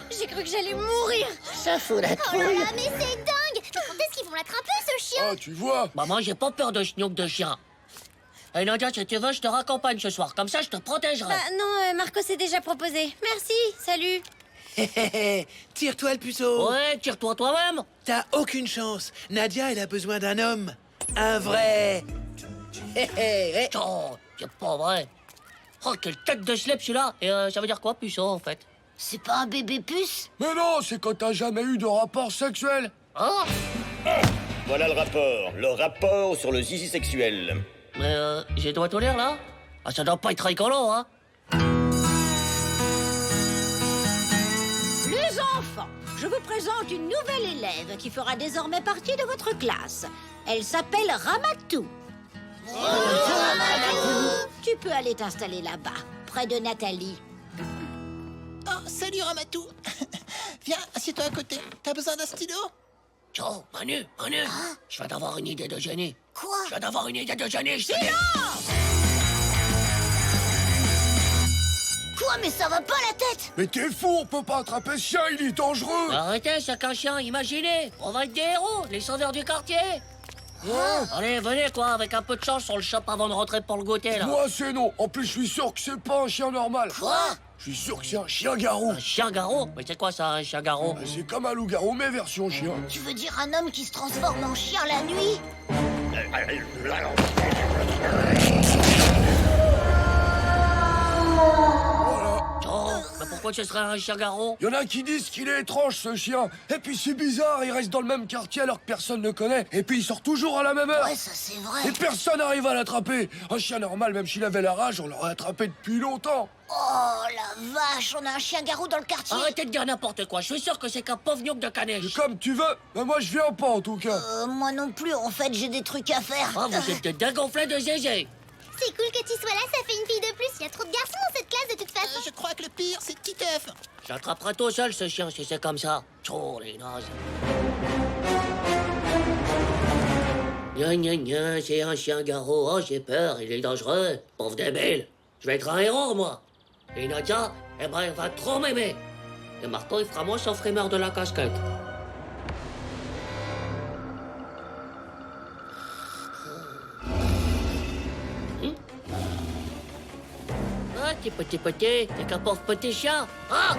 J'ai cru que j'allais mourir. Ça fout la Oh là là, mais c'est dingue. Mais quand est-ce qu'ils vont l'attraper, ce chien? Ah, tu vois. Bah, moi, j'ai pas peur de schnook de chien. Et Nadia, si tu veux, je te raccompagne ce soir. Comme ça, je te protégerai. Bah non, Marco s'est déjà proposé. Merci, salut. Tire-toi le puceau. Ouais, tire-toi toi-même. T'as aucune chance. Nadia, elle a besoin d'un homme. Un vrai. Oh, c'est pas vrai. Oh, quelle tête de slip celui-là. Et ça veut dire quoi, puceau, en fait? C'est pas un bébé puce? Mais non, c'est quand t'as jamais eu de rapport sexuel. Hein? Voilà le rapport sur le zizi sexuel. Mais j'ai dois tout lire, là? Ah, ça doit pas être rigolo, hein? Les enfants, je vous présente une nouvelle élève qui fera désormais partie de votre classe. Elle s'appelle Ramatou. Tu peux aller t'installer là-bas, près de Nathalie. Oh, salut Ramatou. Viens, assieds-toi à côté. T'as besoin d'un stylo? Ciao, Manu, je viens d'avoir une idée de génie. Quoi? Je viens d'avoir une idée de génie, je te dis. Quoi? Mais ça va pas la tête! Mais t'es fou, on peut pas attraper ce chien, il est dangereux. Arrêtez, c'est qu'un chien, imaginez. On va être des héros, les sauveurs du quartier. Allez, venez quoi, avec un peu de chance, on le chope avant de rentrer pour le goûter, là. Moi, c'est non. En plus, je suis sûr que c'est pas un chien normal. Quoi? Je suis sûr que c'est un chien-garou. Un chien-garou? Mais c'est quoi ça, un chien-garou? C'est comme un loup-garou, mais version chien. Tu veux dire un homme qui se transforme en chien la nuit? Oh, mais pourquoi ce serait un chien-garou? Y en a qui disent qu'il est étrange, ce chien. Et puis c'est bizarre, il reste dans le même quartier alors que personne ne connaît. Et puis il sort toujours à la même heure. Ouais, ça c'est vrai. Et personne n'arrive à l'attraper. Un chien normal, même s'il avait la rage, on l'aurait attrapé depuis longtemps. Oh la vache, on a un chien-garou dans le quartier. Arrêtez de dire n'importe quoi, je suis sûr que c'est qu'un pauvre gnoc de Canèche. Comme tu veux, mais moi je viens pas en tout cas. Moi non plus, en fait, j'ai des trucs à faire. Ah, vous êtes des dégonflés de zézé. C'est cool que tu sois là, ça fait une fille de plus. Il y a trop de garçons dans cette classe de toute façon. Je crois que le pire, c'est Titeuf. J'attraperai tout seul ce chien si c'est comme ça. Oh, les nazes. Gna, c'est un chien-garou. Oh, j'ai peur, il est dangereux. Pauvre débile. Je vais être un héros, moi. Et Nadia, eh ben, elle va trop m'aimer. Et Marteau, il fera moins son frimeur de la casquette. Ah, petit, t'es qu'un pauvre petit chien. Ah!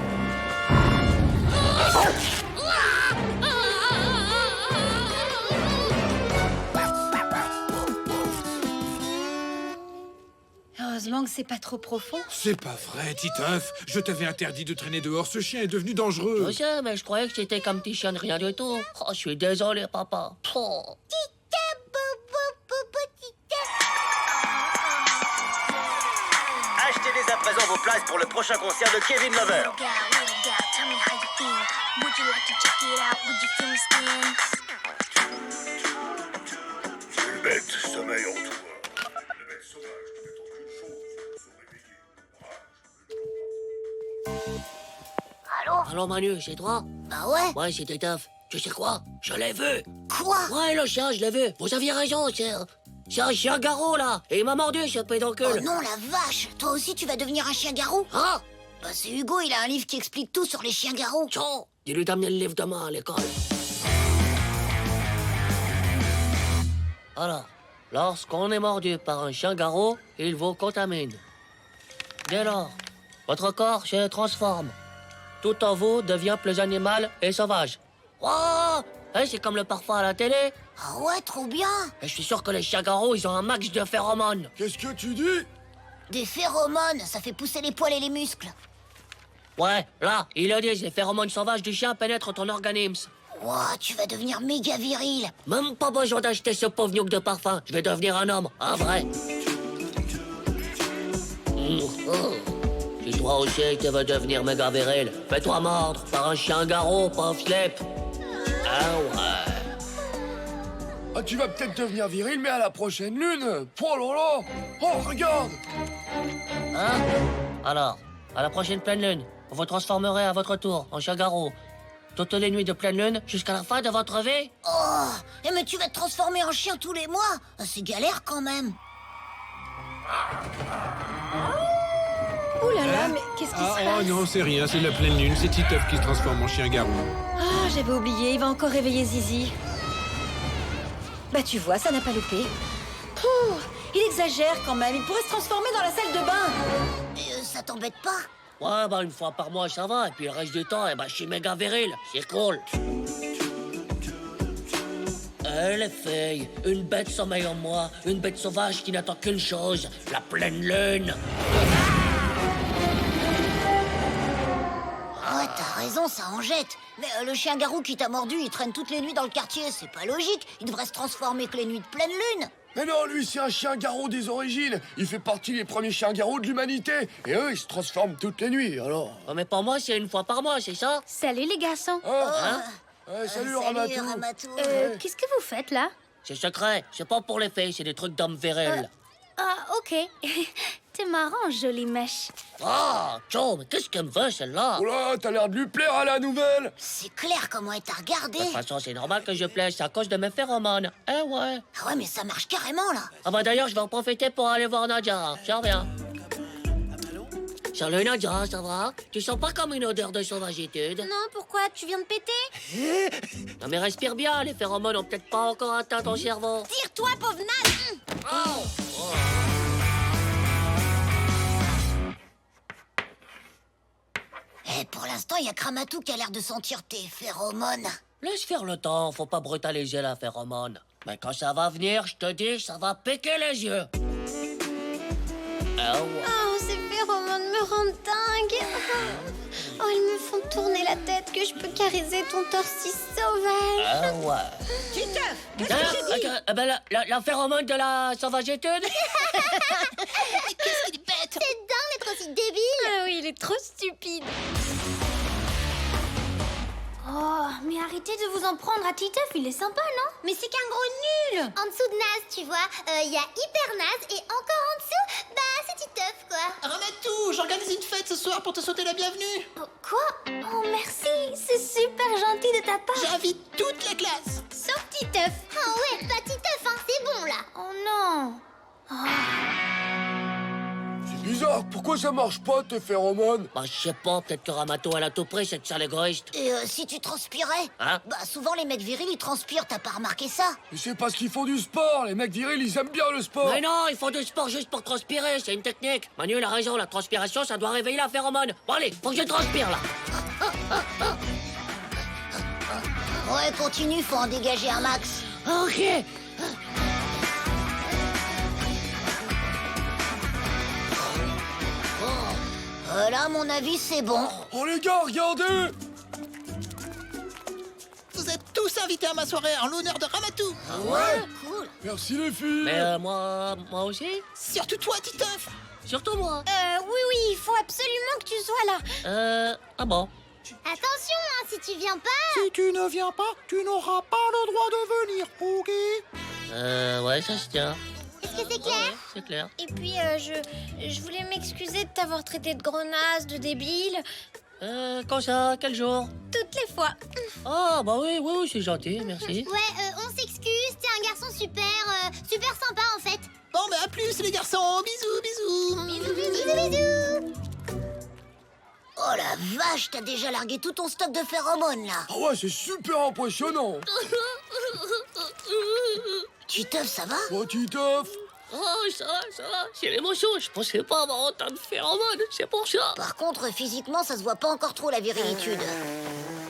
Heureusement que c'est pas trop profond. C'est pas vrai, Titeuf. Je t'avais interdit de traîner dehors. Ce chien est devenu dangereux. Je sais, mais je croyais que c'était comme petit chien de rien du tout. Oh, je suis désolé, papa. Oh. Achetez dès à présent vos places pour le prochain concert de Kevin Lover. Une bête sommeille en toi. Une bête sauvage qui n'attend qu'une chose pour se réveiller. Allô? Allô, Manu, c'est toi? Bah ouais. Ouais, c'était Titeuf. Tu sais quoi? Je l'ai vu. Quoi? Ouais, le chien, je l'ai vu. Vous aviez raison, c'est un chien-garou, là. Et il m'a mordu, ce pédoncule. Oh non, la vache! Toi aussi, tu vas devenir un chien-garou? Ah! Bah c'est Hugo, il a un livre qui explique tout sur les chiens-garous. Tiens, dis-lui d'amener le livre demain à l'école. Alors, lorsqu'on est mordu par un chien-garou, il vous contamine. Dès lors, votre corps se transforme. Tout en vous devient plus animal et sauvage. Oh! C'est comme le parfum à la télé. Ah ouais, trop bien! Et je suis sûr que les chiens-garous, ils ont un max de phéromones. Qu'est-ce que tu dis? Des phéromones, ça fait pousser les poils et les muscles. Ouais, là, ils le disent, les phéromones sauvages du chien pénètrent ton organisme. Ouah, tu vas devenir méga viril. Même pas besoin d'acheter ce pauvre gnoc de parfum. Je vais devenir un homme, un vrai. Oh. Si toi aussi tu veux devenir méga viril, fais-toi mordre par un chien-garou, pauvre slip. Ah ouais. Ah, tu vas peut-être devenir viril, mais à la prochaine lune. Oh là là. Oh, regarde. Hein? Alors, à la prochaine pleine lune, vous vous transformerez à votre tour en chien-garou. Toutes les nuits de pleine lune jusqu'à la fin de votre vie. Oh, mais tu vas te transformer en chien tous les mois. C'est galère quand même. Ouh là là, mais qu'est-ce qui se Oh passe? non, c'est rien, c'est la pleine lune. C'est Titeuf qui se transforme en chien-garou. Ah, j'avais oublié, il va encore réveiller Zizi. Bah tu vois, ça n'a pas loupé. Pouh, il exagère quand même, il pourrait se transformer dans la salle de bain. Et ça t'embête pas? Ouais, bah une fois par mois ça va, et puis le reste du temps, je suis méga viril. C'est cool. Les filles, une bête sommeille en moi, une bête sauvage qui n'attend qu'une chose, la pleine lune. Ouais, t'as raison, ça en jette. Mais le chien-garou qui t'a mordu, il traîne toutes les nuits dans le quartier, c'est pas logique. Il devrait se transformer que les nuits de pleine lune. Mais non, lui, c'est un chien-garou des origines. Il fait partie des premiers chiens-garous de l'humanité. Et eux, ils se transforment toutes les nuits, alors. Oh, mais pour moi, c'est une fois par mois, c'est ça? Salut les garçons. Hein? Salut, Ramatou. Ramatou. Qu'est-ce que vous faites là? C'est secret, c'est pas pour les filles, c'est des trucs d'hommes virils. Ah, ok. T'es marrant, jolie mèche. Oh, Joe, mais qu'est-ce qu'elle me veut, celle-là? Oh là, t'as l'air de lui plaire à la nouvelle. C'est clair comment elle t'a regardé. De toute façon, c'est normal que je plaise, c'est à cause de mes phéromones. Eh ouais. Ah ouais, mais ça marche carrément, là. Ah bah d'ailleurs, je vais en profiter pour aller voir Nadia. Je reviens. Salut Nadia, ça va? Tu sens pas comme une odeur de sauvagitude? Non, pourquoi? Tu viens de péter? Non mais respire bien, les phéromones ont peut-être pas encore atteint ton cerveau. Tire-toi, pauvre naze! Eh, pour l'instant, il y a Kramatou qui a l'air de sentir tes phéromones. Laisse faire le temps, faut pas brutaliser la phéromone. Mais quand ça va venir, je te dis, ça va piquer les yeux. Ah ouais. Oh, ces phéromones me rendent dingue. Oh, elles me font tourner la tête que je peux caresser ton torse si sauvage. Ah ouais. Titeuf, qu'est-ce que j'ai dit? Ben, la phéromone de la sauvagitude? Qu'est-ce qu'il est bête! C'est dingue d'être aussi débile! Ah oui, il est trop stupide. Oh, mais arrêtez de vous en prendre à Titeuf, il est sympa, non? Mais c'est qu'un gros nul! En dessous de naze, tu vois, il y a hyper naze et encore en dessous, bah c'est Titeuf, quoi. Ramatou, j'organise une fête ce soir pour te souhaiter la bienvenue. Oh, quoi? Oh, merci, c'est super gentil de ta part. J'invite toute la classe. Sauf Titeuf. Ah ouais, pas Titeuf, hein, c'est bon là. Oh non. C'est bizarre, pourquoi ça marche pas, tes phéromones? Bah, je sais pas, peut-être que Ramato, elle a tout pris, cette sale égoïste. Et si tu transpirais? Hein? Bah, souvent, les mecs virils, ils transpirent, t'as pas remarqué ça? Mais c'est parce qu'ils font du sport, les mecs virils, ils aiment bien le sport. Mais non, il faut du sport juste pour transpirer, c'est une technique. Manu, il a raison, la transpiration, ça doit réveiller la phéromone. Bon, allez, faut que je transpire, là. Ouais, continue, faut en dégager un max. Ok. Là, à mon avis, c'est bon. Oh les gars, regardez! Vous êtes tous invités à ma soirée en l'honneur de Ramatou. Ah ouais? Cool. Merci les filles. Mais moi aussi? Surtout toi, Titeuf. Surtout moi. Oui, il faut absolument que tu sois là. Ah bon? Attention, hein, si tu viens pas... Si tu ne viens pas, tu n'auras pas le droit de venir, ok? Ouais, ça se tient. Est-ce que c'est clair? C'est clair. Et puis, je voulais m'excuser de t'avoir traité de grenasse, de débile. Quand ça? Quel jour? Toutes les fois. Ah, bah oui, c'est gentil, merci. Ouais, on s'excuse, t'es un garçon super sympa en fait. Bon, mais à plus les garçons, bisous, bisous. Bisous. Oh la vache, t'as déjà largué tout ton stock de phéromones, là. Ah ouais, c'est super impressionnant. Titeuf, ça va? Oh, Titeuf. Oh, ça va, c'est l'émotion. Je pensais pas avoir autant de phéromones, c'est pour ça. Par contre, physiquement, ça se voit pas encore trop, la virilitude.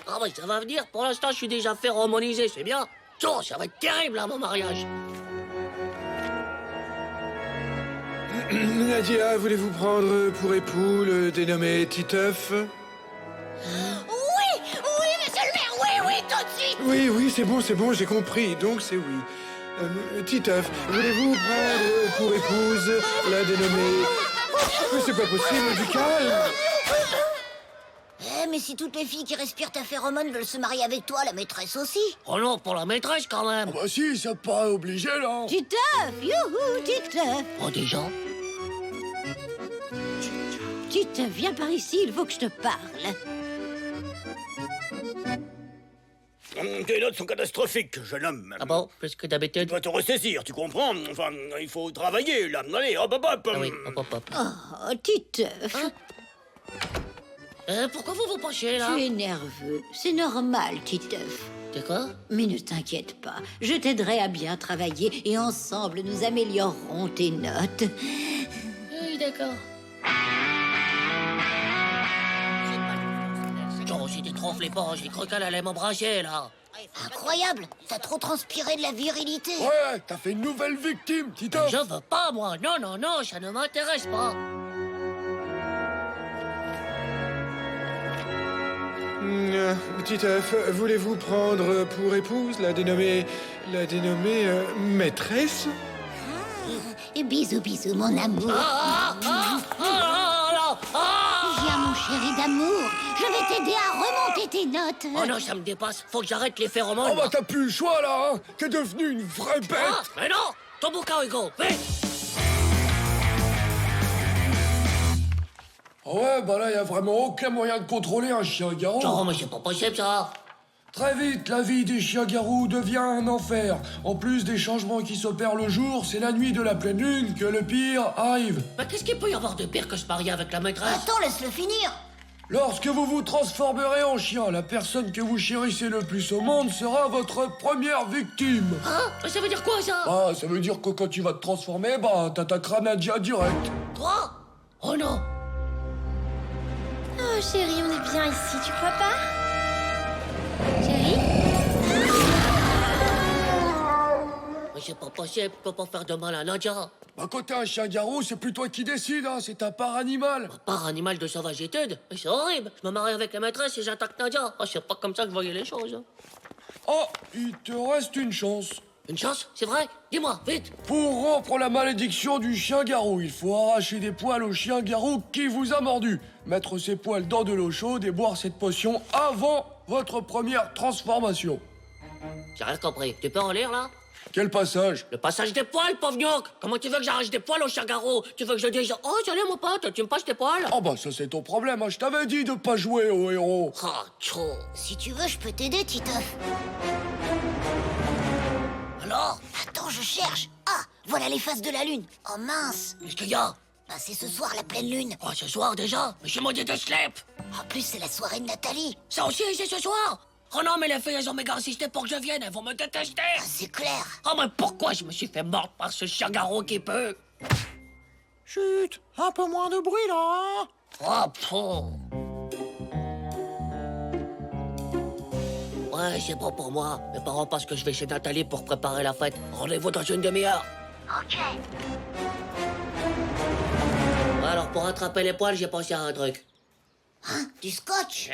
Ah, mais ça va venir. Pour l'instant, je suis déjà phéromonisé, c'est bien. Oh, ça va être terrible, à mon mariage. Nadia, voulez-vous prendre pour époux le dénommé Titeuf? Oui, monsieur le maire, oui, tout de suite. Oui, c'est bon, j'ai compris, donc c'est oui. Titeuf, voulez-vous prendre pour épouse la dénommée... Mais c'est pas possible, du calme. Mais si toutes les filles qui respirent ta phéromone veulent se marier avec toi, la maîtresse aussi. Oh non, pour la maîtresse, quand même. Ah bah si, ça paraît obligé, là. Titeuf, youhou, Titeuf. Oh, déjà? Titeuf, viens par ici, il faut que je te parle. Tes notes sont catastrophiques, jeune homme. Ah bon? Plus que d'habitude? Tu dois te ressaisir, tu comprends? Enfin, il faut travailler, là. Allez, hop. Ah oui, hop. Oh, Titeuf. Pourquoi vous vous penchez, là? Tu es nerveux. C'est normal, Titeuf. C'est quoi? Mais ne t'inquiète pas. Je t'aiderai à bien travailler et ensemble, nous améliorerons tes notes. Oui, d'accord. Oh, c'était trop flippant. J'ai cru qu'elle allait m'embrasser, là. Incroyable, t'as trop transpiré de la virilité. Ouais, t'as fait une nouvelle victime, Titeuf. Je veux pas, moi. Non, ça ne m'intéresse pas. Titeuf, voulez-vous prendre pour épouse la dénommée maîtresse? Bisous, mon amour. Viens, mon chéri. chéri d'amour. Je vais t'aider à remonter tes notes. Oh non, ça me dépasse. Faut que j'arrête les phéromones. Oh bah t'as plus le choix là, hein. T'es devenu une vraie bête. Ah, mais non. Ton bouquin, Hugo. Vite. Ouais, bah là, y a vraiment aucun moyen de contrôler un chien-garou. Non, mais c'est pas possible, ça. Très vite, la vie des chiens-garous devient un enfer. En plus des changements qui s'opèrent le jour, c'est la nuit de la pleine lune que le pire arrive. Mais qu'est-ce qu'il peut y avoir de pire que se marier avec la maîtresse? Attends, laisse-le finir. Lorsque vous vous transformerez en chien, la personne que vous chérissez le plus au monde sera votre première victime. Hein? Mais ça veut dire quoi, ça? Ah, ça veut dire que quand tu vas te transformer, bah, t'attaqueras Nadia direct. Toi? Oh non. Oh chérie, on est bien ici, tu crois pas? Chérie? Mais c'est pas possible, tu peux pas faire de mal à Nadia. Bah, quand t'es un chien-garou, c'est plus toi qui décides, hein, c'est ta part animale. Par animal de sauvagitude? Mais c'est horrible. Je me marie avec la maîtresse et j'attaque Nadia. Oh, c'est pas comme ça que je voyais les choses. Hein. Oh, il te reste une chance. Une chance? C'est vrai? Dis-moi, vite. Pour rompre la malédiction du chien-garou, il faut arracher des poils au chien-garou qui vous a mordu, mettre ses poils dans de l'eau chaude et boire cette potion avant votre première transformation. J'ai rien compris. Tu peux en lire, là? Quel passage? Le passage des poils, pauvre gnoc. Comment tu veux que j'arrache des poils au chien-garou? Tu veux que je dise « Oh, salut, mon pote, tu me passes tes poils ?» Oh bah ça c'est ton problème, hein. Je t'avais dit de pas jouer au héros. Ah, tchou. Si tu veux, je peux t'aider, Titeuf. Alors? Attends, je cherche. Ah, voilà les faces de la lune. Oh mince. Qu'est-ce qu'il y a? Bah, c'est ce soir la pleine lune. Oh, ce soir, déjà? Mais j'ai maudit de slip. En plus, c'est la soirée de Nathalie. Ça aussi, c'est ce soir? Oh non, mais les filles, elles ont méga insisté pour que je vienne. Elles vont me détester. Ah, c'est clair. Oh, mais pourquoi je me suis fait mordre par ce chien-garou qui peut? Chut, un peu moins de bruit là, hein. Oh, pfff. Ouais, c'est bon pour moi. Mes parents pensent que je vais chez Nathalie pour préparer la fête. Rendez-vous dans une demi-heure. Ok. Alors, pour attraper les poils, j'ai pensé à un truc. Hein? Du scotch?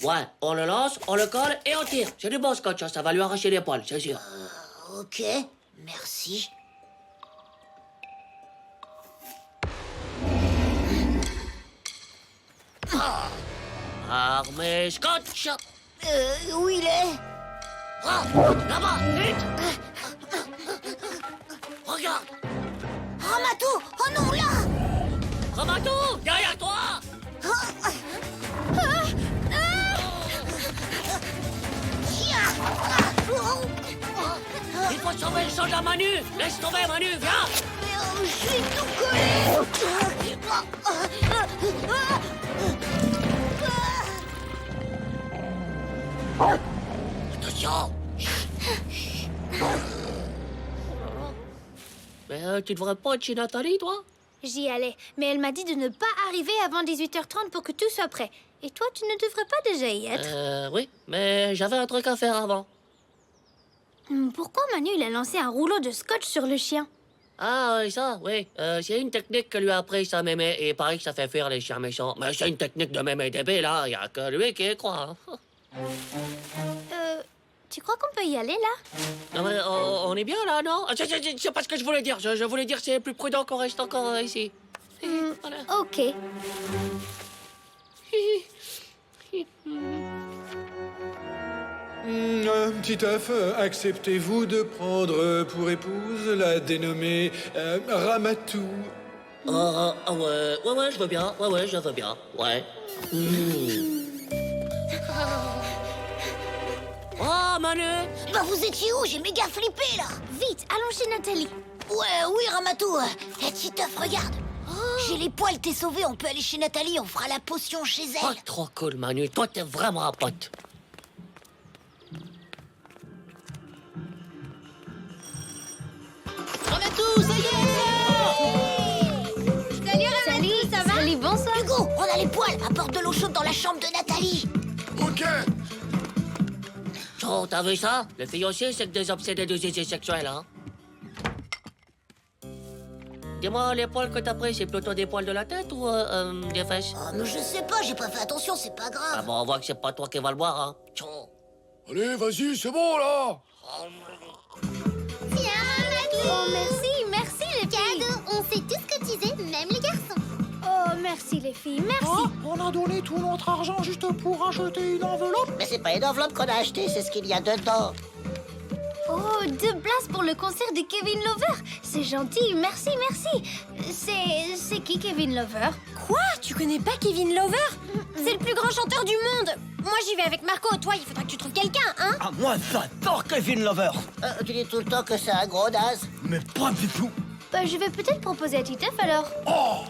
Ouais, on le lance, on le colle et on tire. C'est du bon scotch, hein, ça va lui arracher les poils, c'est sûr. Ok, merci. Armée scotch. Où il est? Ah, là-bas, vite. Regarde. Ramatou! Oh non, là! Ramatou, derrière toi. Il faut sauver le sang de la Manu. Laisse tomber, Manu, viens. Je suis tout collé! Attention. Mais tu devrais pas être chez Nathalie, toi? J'y allais, mais elle m'a dit de ne pas arriver avant 18h30 pour que tout soit prêt. Et toi, tu ne devrais pas déjà y être. Oui, mais j'avais un truc à faire avant. Pourquoi Manu, il a lancé un rouleau de scotch sur le chien? Ah, oui, ça, oui. C'est une technique que lui a appris sa mémé, et il paraît que ça fait fuir les chiens méchants. Mais c'est une technique de mémé débile, hein. Y a que lui qui y croit. Hein. Tu crois qu'on peut y aller, là? Non, mais on est bien, là, non? C'est pas ce que je voulais dire. Je voulais dire c'est plus prudent qu'on reste encore ici. Voilà. Ok. Titeuf, acceptez-vous de prendre pour épouse la dénommée Ramatou? Ouais, je veux bien. Ouais, je veux bien. Ouais. Oh, Manu! Bah, vous étiez où? J'ai méga flippé, là! Vite, allons chez Nathalie. Ouais, oui, Ramatou. Titeuf, regarde. J'ai les poils, t'es sauvé, on peut aller chez Nathalie, on fera la potion chez elle. Oh, trop cool, Manu. Toi, t'es vraiment un pote. Ramatou, ça y est! Salut, Ramatou, ça va? Salut, bonsoir. Hugo, on a les poils, apporte de l'eau chaude dans la chambre de Nathalie. Ok. Oh, t'as vu ça? Les filles aussi, c'est que des obsédés de zizi sexuels, hein? Dis-moi, les poils que t'as pris, c'est plutôt des poils de la tête ou des fesses? Oh, mais je sais pas, j'ai pas fait attention, c'est pas grave. Ah bon, on voit que c'est pas toi qui va le boire, hein? Allez, vas-y, c'est bon, là. Tiens, Ramatou. Oh, merci les filles. Cadeau, on sait tout ce que tu sais, même les garçons. Oh, merci. Merci les filles, merci. Oh, on a donné tout notre argent juste pour acheter une enveloppe. Mais c'est pas une enveloppe qu'on a achetée, c'est ce qu'il y a dedans. Oh, 2 places pour le concert de Kevin Lover. C'est gentil, merci, merci. C'est qui Kevin Lover? Quoi? Tu connais pas Kevin Lover? C'est le plus grand chanteur du monde. Moi, j'y vais avec Marco. Toi, il faudra que tu trouves quelqu'un, hein? Ah, moi, j'adore Kevin Lover. Tu dis tout le temps que c'est un gros naze. Mais pas du tout. Bah, je vais peut-être proposer à Titeuf alors. Oh!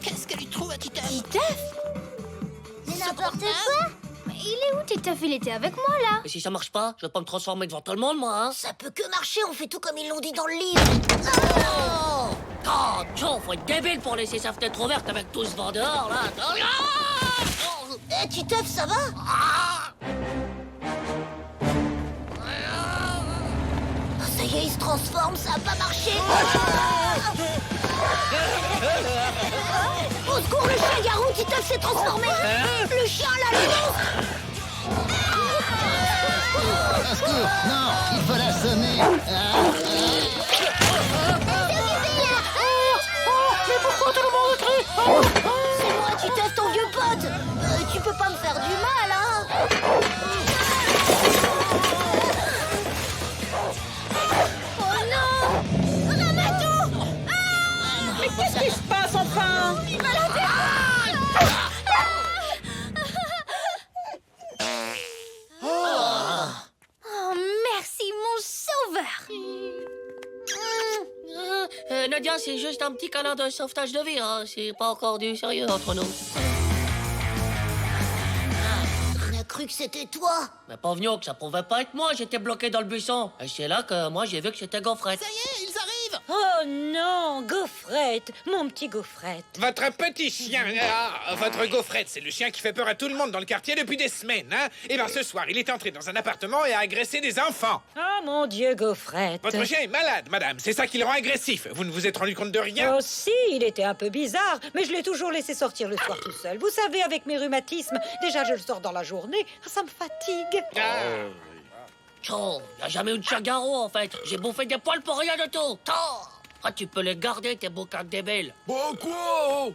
Qu'est-ce qu'elle y trouve à Titeuf? Titeuf? Mais n'importe quoi. Mais il est où Titeuf? Il était avec moi là. Et si ça marche pas, je vais pas me transformer devant tout le monde, moi, hein. Ça peut que marcher, on fait tout comme ils l'ont dit dans le livre. Oh! Oh, Joe, faut être débile pour laisser sa fenêtre ouverte avec tout ce vent dehors, là. Oh! Eh, Titeuf, ça va? Ça y est, il se transforme, ça a pas marché. Au secours, le chien-garou, Titeuf s'est transformé. Le chien, là, le monstre. Au secours, non, il faut l'assommer. Mais pourquoi tout le monde crie? C'est moi, Titeuf, ton vieux pote. Tu peux pas me faire du mal, hein? Oh non! Ramatou! Mais qu'est-ce qui se passe enfin? Oh, merci mon sauveur. Nadia, c'est juste un petit câlin de sauvetage de vie, hein. C'est pas encore du sérieux entre nous. On a cru que c'était toi. Mais pas venu que ça pouvait pas être moi, j'étais bloqué dans le buisson. Et c'est là que moi j'ai vu que c'était Gaufrette. Ça y est, ils arrivent. Oh non, Gaufrette, mon petit Gaufrette. Votre petit chien, votre Gaufrette, c'est le chien qui fait peur à tout le monde dans le quartier depuis des semaines, hein? Et ben ce soir, il est entré dans un appartement et a agressé des enfants. Oh mon Dieu, Gaufrette. Votre chien est malade, madame, c'est ça qui le rend agressif. Vous ne vous êtes rendu compte de rien? Oh si, il était un peu bizarre, mais je l'ai toujours laissé sortir le soir tout seul. Vous savez, avec mes rhumatismes, déjà je le sors dans la journée, ça me fatigue. Oh, y a jamais eu de chien-garou en fait. J'ai bouffé des poils pour rien de tout. Oh. Ah, tu peux les garder, tes bouquins débiles. Bah quoi?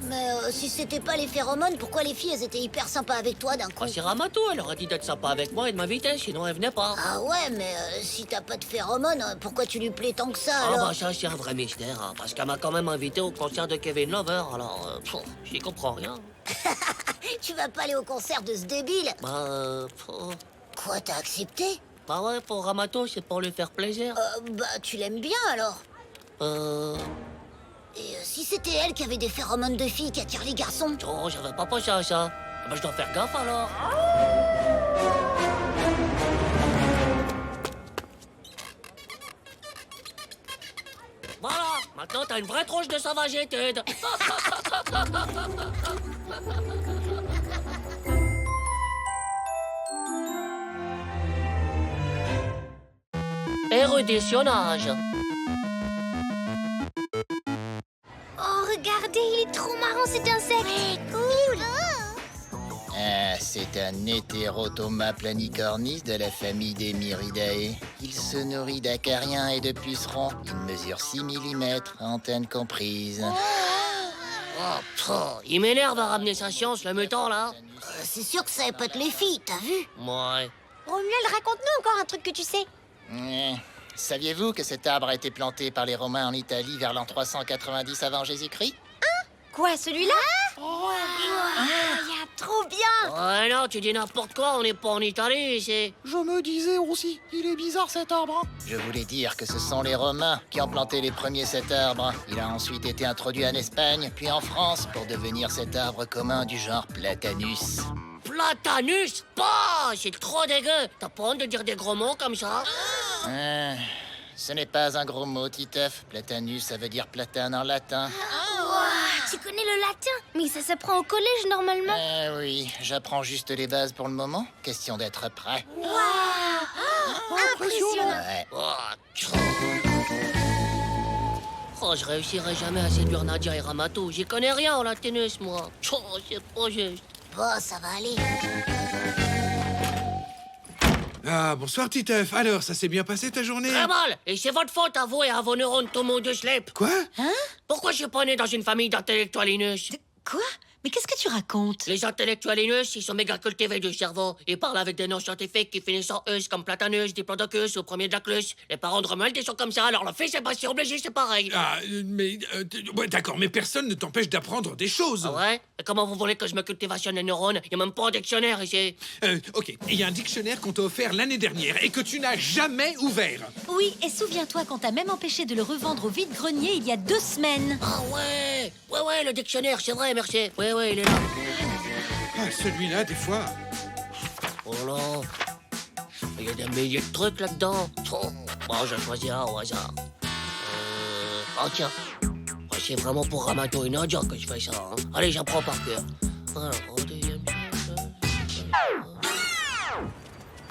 Mais si c'était pas les phéromones, pourquoi les filles, elles étaient hyper sympas avec toi d'un coup? Ah, c'est Ramato, elle aurait dit d'être sympa avec moi et de m'inviter, sinon elle venait pas. Ah ouais, mais si t'as pas de phéromones, pourquoi tu lui plais tant que ça, Ah alors? bah ça c'est un vrai mystère, hein, parce qu'elle m'a quand même invité au concert de Kevin Lover, alors j'y comprends rien. Tu vas pas aller au concert de ce débile? Bah Quoi, t'as accepté? Bah ouais, pour Ramato, c'est pour lui faire plaisir. Bah tu l'aimes bien alors? Et si c'était elle qui avait des phéromones de filles qui attirent les garçons? Oh, j'avais pas pensé à ça. Bah je dois faire gaffe alors. Voilà, maintenant t'as une vraie tronche de sauvagitude. Éruditionnage. Oh, regardez, il est trop marrant cet insecte. Cool. C'est un hétérotoma planicornis de la famille des Myridae. Il se nourrit d'acariens et de pucerons. Il mesure 6 mm, antenne comprise. Il m'énerve à ramener sa science, le mutant, là. C'est sûr que ça épate les filles, t'as vu? Ouais. Romuald, raconte-nous encore un truc que tu sais. Saviez-vous que cet arbre a été planté par les Romains en Italie vers l'an 390 avant Jésus-Christ? Quoi, celui-là? Trop bien. Ouais, non, tu dis n'importe quoi, on n'est pas en Italie, ici. Je me disais aussi, il est bizarre cet arbre. Je voulais dire que ce sont les Romains qui ont planté les premiers cet arbre. Il a ensuite été introduit en Espagne, puis en France, pour devenir cet arbre commun du genre Platanus. Platanus? Bah, c'est trop dégueu. T'as pas honte de dire des gros mots comme ça? Ce n'est pas un gros mot, Titeuf. Platanus, ça veut dire platane en latin. Tu connais le latin? Mais ça s'apprend au collège normalement. Oui, j'apprends juste les bases pour le moment. Question d'être prêt. Impressionnant. Ouais. Oh, je réussirai jamais à séduire Nadia et Ramato. J'y connais rien en latinus, moi. Oh, c'est pas juste. Bon, ça va aller. Ah, bonsoir, Titeuf. Alors, ça s'est bien passé ta journée? Très mal. Et c'est votre faute à vous et à vos neurones tout monde de slip. Quoi? Hein? Pourquoi je suis pas né dans une famille d'intellectualinus? Quoi? Mais qu'est-ce que tu racontes? Les intellectualinus, ils sont méga cultivés du cerveau. Ils parlent avec des noms scientifiques qui finissent en eus, comme Platanus, Diplodocus ou premier de la clus. Les parents de Romuald, ils sont comme ça, alors le fils Sébastien obligé, c'est pareil. Ah, mais... ouais, d'accord, mais personne ne t'empêche d'apprendre des choses. Ah ouais? Et comment vous voulez que je me cultivation les neurones? Y a même pas un dictionnaire ici. Ok, il y a un dictionnaire qu'on t'a offert l'année dernière et que tu n'as jamais ouvert. Oui, et souviens-toi qu'on t'a même empêché de le revendre au vide-grenier il y a 2 semaines. Ah ouais! Ouais, le dictionnaire, c'est vrai, merci. Ouais, il est là. Ah, celui-là, des fois... Oh là! Il y a des milliers de trucs là-dedans. Oh. Bon, je vais choisir un au hasard. Oh tiens. Ouais, c'est vraiment pour Ramato et Nadia que je fais ça. Hein. Allez, j'apprends par cœur. Alors, au deuxième...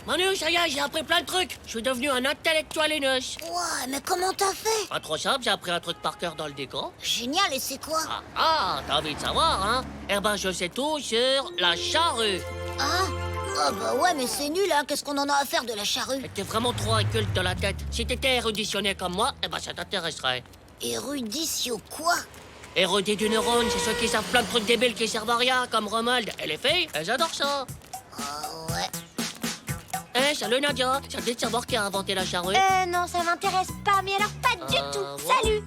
Manu, ça y est, j'ai appris plein de trucs. Je suis devenu un intellectualinus. Ouais, mais comment t'as fait? Pas trop simple, j'ai appris un truc par cœur dans le décor. Génial, et c'est quoi? T'as envie de savoir, hein? Eh ben, je sais tout sur la charrue. Ah? Ah bah ouais, mais c'est nul, hein. Qu'est-ce qu'on en a à faire de la charrue? T'es vraiment trop inculte de la tête. Si t'étais éruditionné comme moi, eh ben, ça t'intéresserait. Érudition quoi? Érudit du neurone, c'est ceux qui savent plein de trucs débiles qui servent à rien, comme Romuald. Et les filles, elles adorent ça. Ah ouais. Eh, salut Nadia, ça te dit de savoir qui a inventé la charrue? Non, ça m'intéresse pas, mais alors pas du tout. Bon. Salut.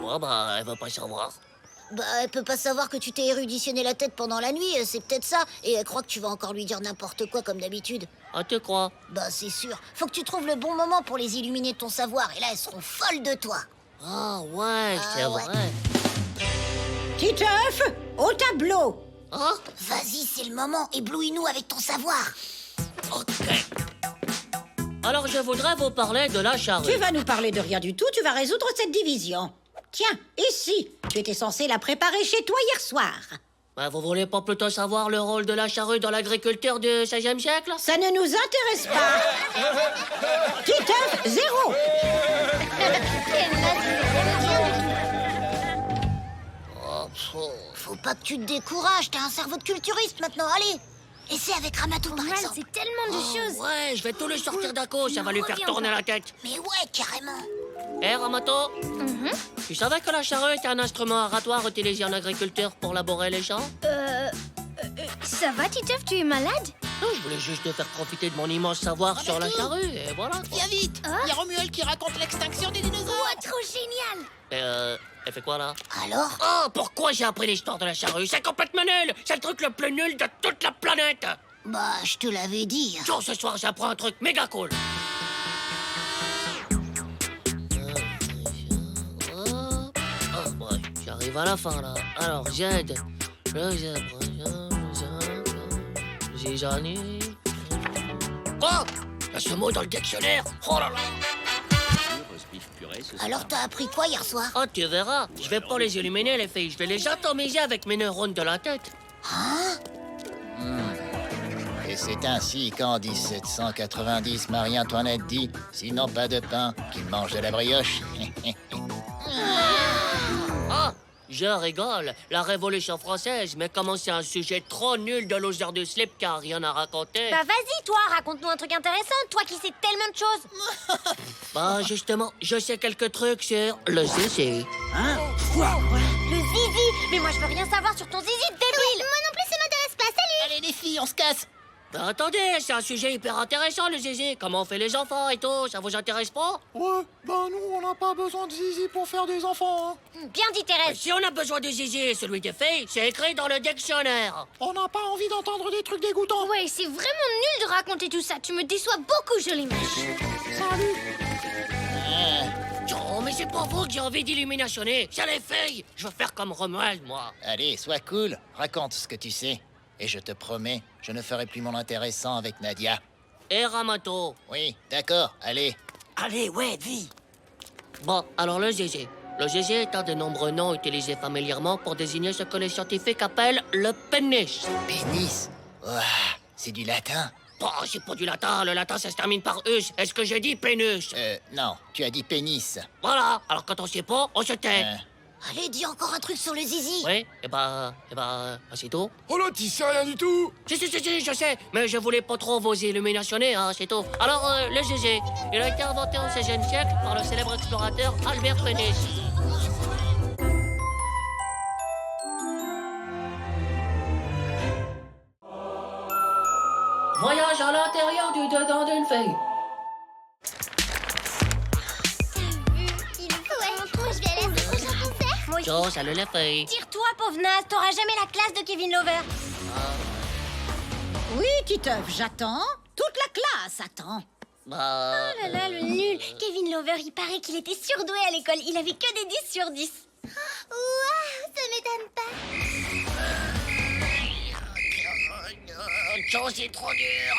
Bon, bah, elle veut pas savoir. Bah, elle peut pas savoir que tu t'es éruditionné la tête pendant la nuit, c'est peut-être ça. Et elle croit que tu vas encore lui dire n'importe quoi comme d'habitude. Ah, tu crois? Bah, c'est sûr. Faut que tu trouves le bon moment pour les illuminer de ton savoir, et là, elles seront folles de toi. Ah ouais, c'est vrai. Titeuf, au tableau. Hein? Vas-y, c'est le moment, éblouis-nous avec ton savoir. Ok. Alors, je voudrais vous parler de la charrue. Tu vas nous parler de rien du tout, tu vas résoudre cette division. Tiens, ici, tu étais censé la préparer chez toi hier soir. Bah, vous voulez pas plutôt savoir le rôle de la charrue dans l'agriculture du XVIe siècle? Ça ne nous intéresse pas. Titeuf, 0. Faut pas que tu te décourages, t'as un cerveau de culturiste maintenant, allez. Essaie avec Ramato, par exemple. C'est tellement de choses. Ouais, je vais tout le sortir d'un coup, ça va lui faire tourner la tête. Mais ouais, carrément. Eh, Ramato, tu savais que la charrue était un instrument oratoire utilisé en agriculture pour labourer les champs? Ça va, Titeuf, tu es malade? Non, je voulais juste te faire profiter de mon immense savoir sur la charrue, et voilà. Viens vite. Il y a Romuald qui raconte l'extinction des dinosaures. Oh, trop génial. Elle fait quoi là? Alors? Oh, pourquoi j'ai appris l'histoire de la charrue? C'est complètement nul! C'est le truc le plus nul de toute la planète! Bah, je te l'avais dit. Genre, ce soir, j'apprends un truc méga cool. Ouais, j'arrive à la fin là. Alors, j'aide. Quoi? Il y a ce mot dans le dictionnaire? Oh là là! Alors, t'as appris quoi hier soir? Oh, tu verras. Je vais pas les illuminer, les filles. Je vais les atomiser avec mes neurones de la tête. Hein? Et c'est ainsi qu'en 1790, Marie-Antoinette dit « Sinon pas de pain, qu'il mange de la brioche. » Ah, je rigole. La Révolution française, mais comment c'est un sujet trop nul de loser de slip qui a rien à raconter. Bah vas-y, toi, raconte-nous un truc intéressant, toi qui sais tellement de choses. Bah justement, je sais quelques trucs sur le zizi. Hein? Quoi? Le zizi? Mais moi je veux rien savoir sur ton zizi, débile. Moi non plus, ça m'intéresse pas, salut. Allez les filles, on se casse. Bah attendez, c'est un sujet hyper intéressant le zizi. Comment on fait les enfants et tout, ça vous intéresse pas? Ouais, ben nous, on n'a pas besoin de zizi pour faire des enfants. Hein. Bien dit, Thérèse. Si on a besoin de zizi et celui des filles, c'est écrit dans le dictionnaire. On n'a pas envie d'entendre des trucs dégoûtants. Ouais, c'est vraiment nul de raconter tout ça. Tu me déçois beaucoup, jolie mèche. Salut. Oh, mais c'est pas vous que j'ai envie d'illuminationner, c'est les filles. Je veux faire comme Romuald, moi. Allez, sois cool, raconte ce que tu sais. Et je te promets, je ne ferai plus mon intéressant avec Nadia. Et Ramato. Oui, d'accord, allez. Allez, ouais, dis. Bon, alors le zizi. Le zizi est un des nombreux noms utilisés familièrement pour désigner ce que les scientifiques appellent le pénis. Pénis? Ouah, c'est du latin. Oh, c'est pas du latin, le latin ça se termine par us. Est-ce que j'ai dit pénis? Non, tu as dit pénis. Voilà, alors quand on sait pas, on se tait. Allez, dis encore un truc sur le zizi. Oui, c'est tout. Oh là, t'y sais rien du tout. Si, je sais, mais je voulais pas trop vous illuminationner, hein, c'est tout. Alors, le zizi, il a été inventé au XVIe siècle par le célèbre explorateur Albert Phoenix. Voyage à l'intérieur du dedans d'une fille. Je vais aller à ce prochain concert. Moi aussi. Ciao, salut les filles. Tire-toi, pauvre naze, t'auras jamais la classe de Kevin Lover. Oui, Titeuf, j'attends. Toute la classe attend. Oh là là, le nul. Kevin Lover, il paraît qu'il était surdoué à l'école. Il avait que des 10 sur 10. Waouh, ça m'étonne pas. Ciao, c'est trop dur.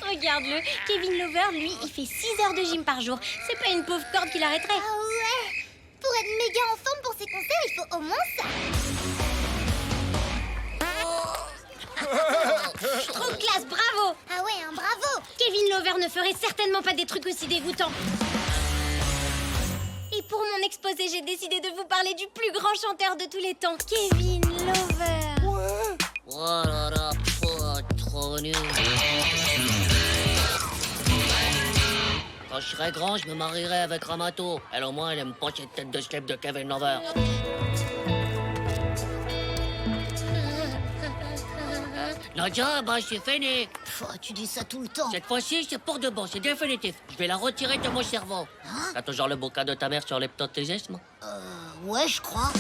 Regarde-le, Kevin Lover, lui, il fait 6 heures de gym par jour. C'est pas une pauvre corde qu'il arrêterait. Ah ouais. Pour être méga en forme pour ses concerts, il faut au moins ça. Trop classe, bravo. Ah ouais, un bravo. Kevin Lover ne ferait certainement pas des trucs aussi dégoûtants. Et pour mon exposé, j'ai décidé de vous parler du plus grand chanteur de tous les temps, Kevin Lover. Ouais. Oh là là, trop nul. Quand je serai grand, je me marierai avec Ramato. Elle, au moins, elle aime pas cette tête de slip de Kevin Lover. Nadia, c'est fini. Tu dis ça tout le temps. Cette fois-ci, c'est pour de bon, c'est définitif. Je vais la retirer de mon cerveau. T'as toujours le bouquin de ta mère sur l'hypnotisme? Ouais, je crois.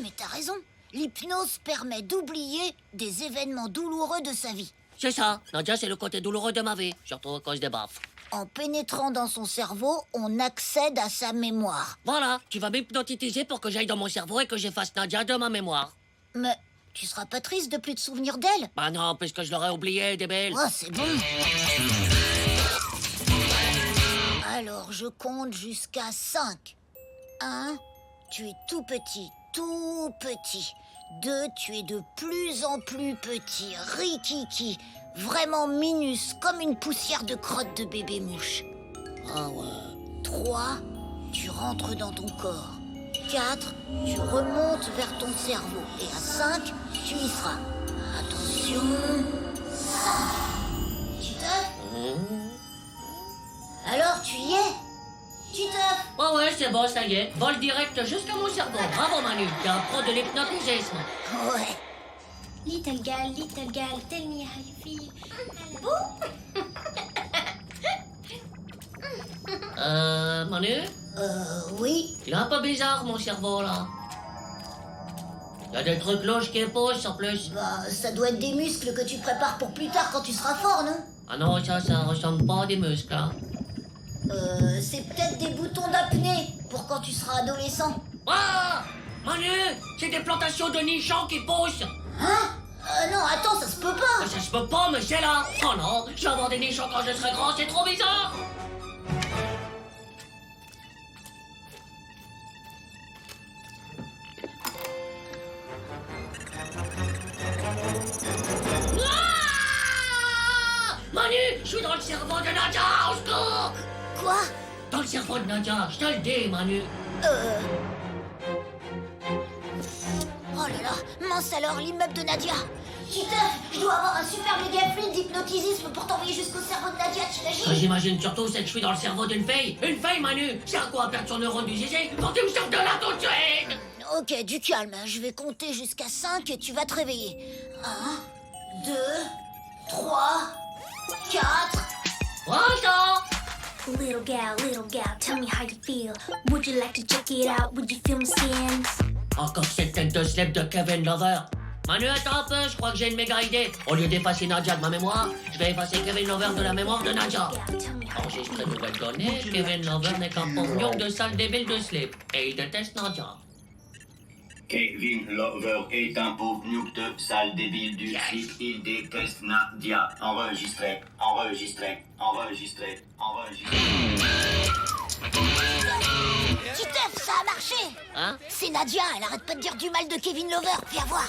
Mais t'as raison. L'hypnose permet d'oublier des événements douloureux de sa vie. C'est ça. Nadia, c'est le côté douloureux de ma vie, surtout à cause des baffes. En pénétrant dans son cerveau, on accède à sa mémoire. Voilà, tu vas m'hypnotiser pour que j'aille dans mon cerveau et que j'efface Nadia de ma mémoire. Mais tu seras pas triste de plus te souvenir d'elle? Bah non, puisque je l'aurais oublié, débile. Oh, c'est bon. Alors, je compte jusqu'à 5. 1, tu es tout petit, tout petit. 2, tu es de plus en plus petit, rikiki, vraiment minus, comme une poussière de crotte de bébé mouche. Ah ouais. 3, tu rentres dans ton corps. 4, tu remontes vers ton cerveau. Et à 5, tu y seras. Attention. 5. Titeuf ? Alors, tu y es ? Titeuf ? Ouais, c'est bon, ça y est. Vol direct jusqu'à mon cerveau. Bravo, Manu. T'es un pro de l'hypnotisme. Ouais. Little girl, tell me how you feel. Manu? Oui. Il est un peu bizarre, mon cerveau, là. Il y a des trucs louches qui poussent, en plus. Bah, ça doit être des muscles que tu prépares pour plus tard quand tu seras fort, non? Ah non, ça ressemble pas à des muscles, hein. C'est peut-être des boutons d'apnée pour quand tu seras adolescent. Ah! Manu! C'est des plantations de nichons qui poussent! Hein? Non, attends, ça se peut pas. Ça se peut pas, mais c'est là! Oh non! Je vais avoir des nichons quand je serai grand, c'est trop bizarre! Manu, je suis dans le cerveau de Nadia, au secours! Quoi? Dans le cerveau de Nadia, je te le dis, Manu. Oh là là, mince alors, l'immeuble de Nadia. Titeuf, je dois avoir un super méga fluide d'hypnotisme pour t'envoyer jusqu'au cerveau de Nadia, t'imagines? Ce que j'imagine surtout, c'est que je suis dans le cerveau d'une fille. Une fille, Manu! C'est à quoi perdre son neurone du zizi? Quand tu me sors de là tout de suite! Ok, du calme, je vais compter jusqu'à 5 et tu vas te réveiller. 1, 2, 3, 4... Bonjour! Little gal, tell me how you feel. Would you like to check it out? Would you feel my scans? Encore cette tête de slip de Kevin Lover. Manu, attends un peu, je crois que j'ai une méga idée. Au lieu d'effacer Nadia de ma mémoire, je vais effacer Kevin Lover de la mémoire de Nadia. Enregistrer nouvelles données, Kevin Lover n'est qu'un pognon de sale débile de slip. Et il déteste Nadia. Kevin Lover est un pauvre noob de sale débile du slip. Il déteste Nadia. Enregistré. Titeuf, ça a marché. Hein? C'est Nadia, elle arrête pas de dire du mal de Kevin Lover, viens voir.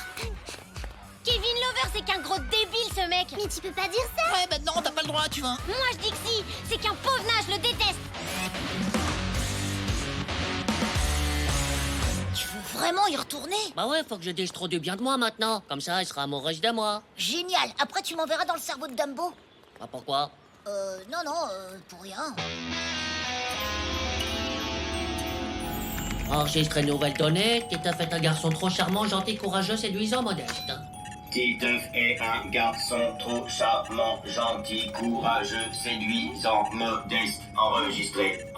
Kevin Lover, c'est qu'un gros débile, ce mec. Mais tu peux pas dire ça. Ouais, bah non, t'as pas le droit, tu vois. Moi, je dis que si. C'est qu'un pauvre naze, je le déteste. vraiment y retourner? Bah ouais, faut que je dise trop du bien de moi maintenant. Comme ça, elle sera amoureuse de moi. Génial. Après, tu m'enverras dans le cerveau de Dumbo. Bah pourquoi? Non, pour rien. Enregistré nouvelle donnée. Titeuf est un garçon trop charmant, gentil, courageux, séduisant, modeste. Titeuf est un garçon trop charmant, gentil, courageux, séduisant, modeste. Enregistré.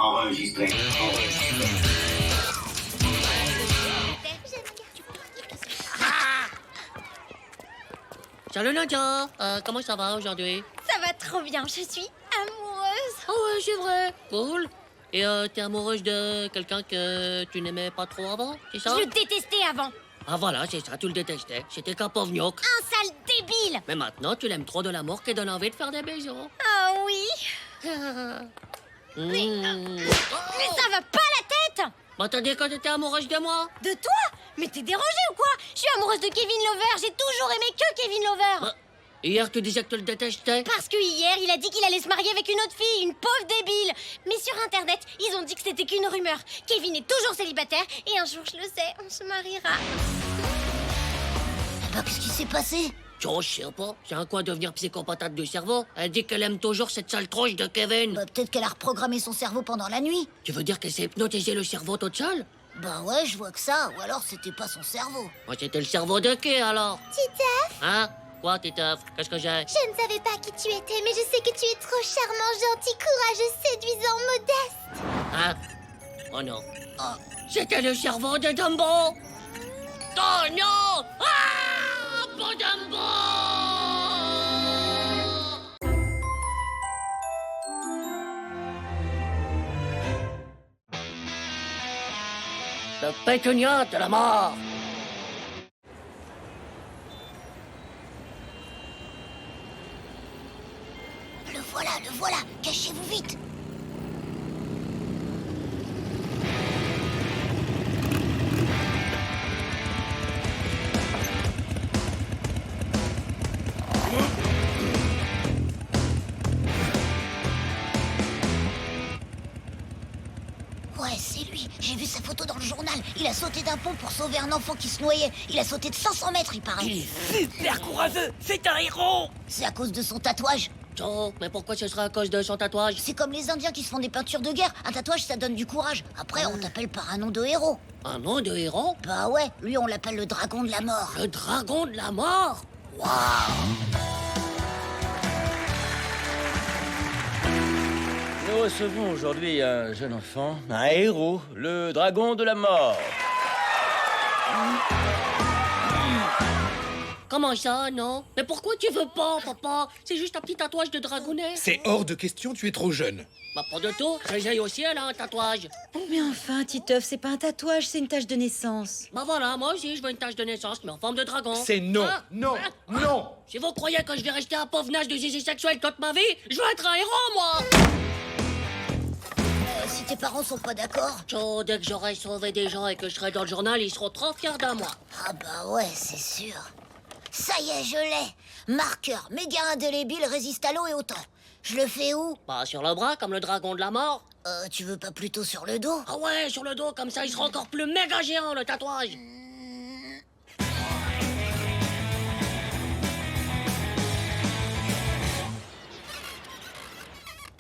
Salut Nadia, comment ça va aujourd'hui? Ça va trop bien, je suis amoureuse. Ah ouais, c'est vrai, cool. Et t'es amoureuse de quelqu'un que tu n'aimais pas trop avant, c'est ça? Je le détestais avant. Ah voilà, c'est ça, tu le détestais. C'était qu'un pauvre gnoc. Un sale débile. Mais maintenant, tu l'aimes trop de l'amour qui donne envie de faire des bisous. Ah oui. Mais ça va pas la tête. Bah t'as dit que t'étais amoureuse de moi? De toi? Mais t'es dérangé ou quoi? Je suis amoureuse de Kevin Lover, j'ai toujours aimé que Kevin Lover. Bah, hier, tu disais que tu le détestais. Parce que hier, il a dit qu'il allait se marier avec une autre fille, une pauvre débile. Mais sur Internet, ils ont dit que c'était qu'une rumeur. Kevin est toujours célibataire et un jour, je le sais, on se mariera. Bah, qu'est-ce qui s'est passé? Oh, je sais pas, c'est un quoi devenir psychopatate du cerveau. Elle dit qu'elle aime toujours cette sale tronche de Kevin. Bah, peut-être qu'elle a reprogrammé son cerveau pendant la nuit. Tu veux dire qu'elle s'est hypnotisée le cerveau toute seule? Bah ouais, je vois que ça. Ou alors, c'était pas son cerveau. Moi, c'était le cerveau de qui, alors? Titeuf, Hein? Quoi, Titeuf? Qu'est-ce que j'ai? je ne savais pas qui tu étais, mais je sais que tu es trop charmant, gentil, courageux, séduisant, modeste. Hein? Oh non. Oh, c'était le cerveau de Dumbo! Oh non! Ah! Pas Dumbo! Le pétunia de la mort! Le voilà, cachez-vous vite. Ouais, c'est lui. J'ai vu sa photo dans le journal. Il a sauté d'un pont pour sauver un enfant qui se noyait. Il a sauté de 500 mètres, il paraît. Il est super courageux. C'est un héros. C'est à cause de son tatouage. Oh, mais pourquoi ce serait à cause de son tatouage? C'est comme les Indiens qui se font des peintures de guerre. Un tatouage, ça donne du courage. Après, on t'appelle par un nom de héros. Un nom de héros? Bah ouais, lui, on l'appelle le dragon de la mort. Le dragon de la mort? Waouh! Nous recevons aujourd'hui un jeune enfant, un héros, le dragon de la mort. Comment ça, non? Mais pourquoi tu veux pas, papa? C'est juste un petit tatouage de dragonnet. C'est hors de question, tu es trop jeune. Bah, pas de tout. Réveille aussi, elle a un tatouage. Oh, mais enfin, Titeuf, c'est pas un tatouage, c'est une tache de naissance. Bah voilà, moi aussi, je veux une tache de naissance, mais en forme de dragon. C'est non, Ah, non, ah, non. Si vous croyez que je vais rester un pauvre nage de zizi sexuel toute ma vie, je veux être un héros, moi! Si tes parents sont pas d'accord. Oh, dès que j'aurai sauvé des gens et que je serai dans le journal, ils seront trop fiers de moi. Ah bah ouais, c'est sûr. Ça y est, je l'ai. Marqueur méga indélébile résiste à l'eau et au temps. Je le fais où? Bah, sur le bras, comme le dragon de la mort. Tu veux pas plutôt sur le dos? Ah ouais, sur le dos, comme ça, il sera encore plus méga géant, le tatouage.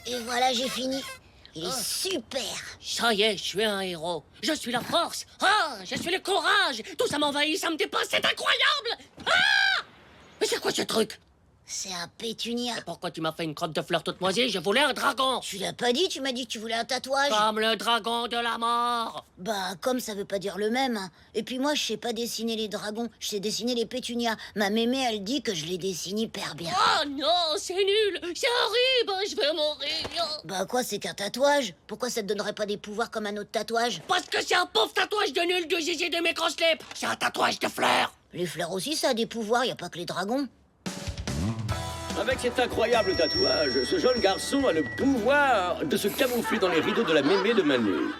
Et voilà, j'ai fini. Il est super. Ça y est, je suis un héros. Je suis la force. Ah, je suis le courage. Tout ça m'envahit, ça me dépasse, c'est incroyable. Ah! Mais c'est quoi ce truc? C'est un pétunia. Et pourquoi tu m'as fait une crotte de fleurs toute moisie? Je voulais un dragon. Tu l'as pas dit, tu m'as dit que tu voulais un tatouage. Comme le dragon de la mort. Bah, comme ça veut pas dire le même. Hein. Et puis moi, je sais pas dessiner les dragons, je sais dessiner les pétunias. Ma mémé, elle dit que je les dessine hyper bien. Oh non, c'est nul. C'est horrible, je vais mourir. Bah quoi, c'est qu'un tatouage? Pourquoi ça te donnerait pas des pouvoirs comme un autre tatouage? Parce que c'est un pauvre tatouage de nul de zizi de microslip. C'est un tatouage de fleurs. Les fleurs aussi, ça a des pouvoirs, y a pas que les dragons. Avec cet incroyable tatouage, ce jeune garçon a le pouvoir de se camoufler dans les rideaux de la mémé de Manu.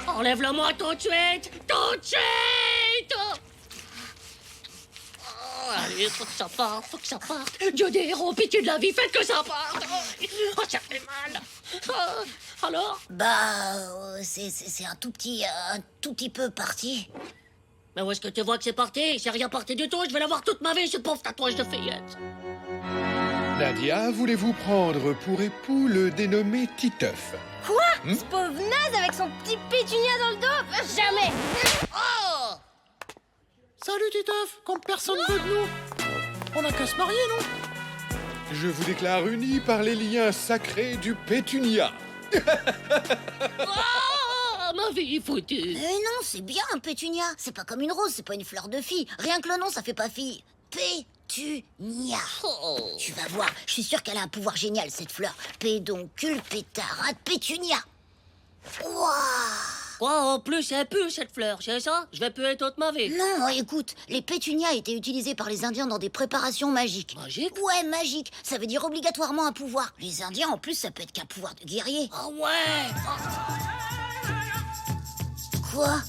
Enlève-le-moi tout de suite. Tout de suite. Oh, allez, faut que ça parte, faut que ça parte. Dieu des héros, pitié de la vie, faites que ça parte. Oh, ça fait mal. Alors? C'est un tout petit peu parti. Mais où est-ce que tu vois que c'est parti? C'est rien parti du tout, je vais l'avoir toute ma vie, ce pauvre tatouage de fillette. Nadia, voulez-vous prendre pour époux le dénommé Titeuf? Quoi? Ce pauvre naze avec son petit pétunia dans le dos? Jamais! Oh! Salut Titeuf, comme personne veut de nous. On n'a qu'à se marier, non? Je vous déclare unis par les liens sacrés du pétunia. Ah, ma vie est foutue. Mais non, c'est bien un pétunia. C'est pas comme une rose, c'est pas une fleur de fille. Rien que le nom, ça fait pas fille. Pétunia. Tu vas voir, je suis sûre qu'elle a un pouvoir génial, cette fleur. Pédoncule, pétarade, pétunia. Waouh! Quoi, en plus, elle pue, cette fleur, c'est ça? Je vais puer toute ma vie. Non, écoute, les pétunias étaient utilisés par les Indiens dans des préparations magiques. Magique? Ouais, magique. Ça veut dire obligatoirement un pouvoir. Les Indiens, en plus, ça peut être qu'un pouvoir de guerrier. Ah ouais! Quoi?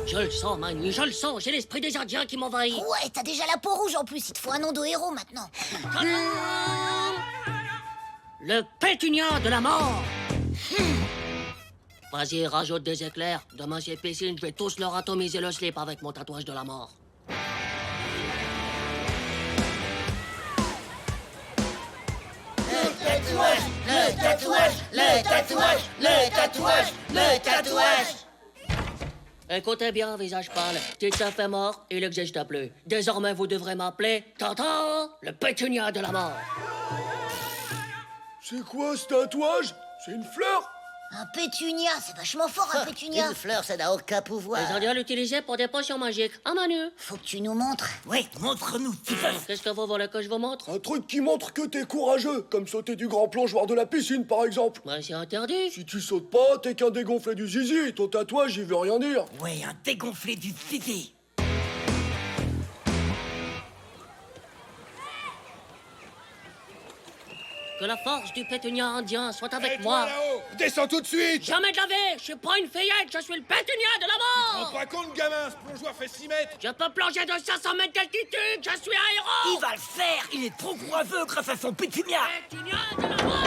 Je le sens, Manu, je le sens. J'ai l'esprit des Indiens qui m'envahit. Ouais, t'as déjà la peau rouge en plus. Il te faut un nom de héros maintenant. Le pétunia de la mort. Vas-y, rajoute des éclairs. Demain, c'est piscine, je vais tous leur atomiser le slip avec mon tatouage de la mort. Le tatouage, le tatouage, le tatouage, le tatouage, le tatouage. Écoutez bien, visage pâle. Titeuf est mort, il n'existe plus. Désormais, vous devrez m'appeler Tintin, le pétunia de la mort. C'est quoi ce tatouage? C'est une fleur? Un pétunia, c'est vachement fort un pétunia. Une fleur, ça n'a aucun pouvoir. Les Indiens l'utilisaient pour des potions magiques. Ah, Manu? Faut que tu nous montres. Oui, montre-nous, Titeuf. Qu'est-ce que vous voulez que je vous montre? Un truc qui montre que t'es courageux, comme sauter du grand plongeoir de la piscine par exemple. Ouais, c'est interdit. Si tu sautes pas, t'es qu'un dégonflé du zizi, ton tatouage il veut rien dire. Ouais, un dégonflé du zizi. Que la force du pétunia indien soit avec Toi moi. là-haut, descends tout de suite. Jamais de la vie, je suis pas une fillette, je suis le pétunia de la Rends mort. pas compte, gamin, ce plongeoir fait 6 mètres. Je peux plonger de 500 mètres d'altitude, je suis un héros. Il va le faire. Il est trop courageux grâce à son pétunia. Pétunia de la mort.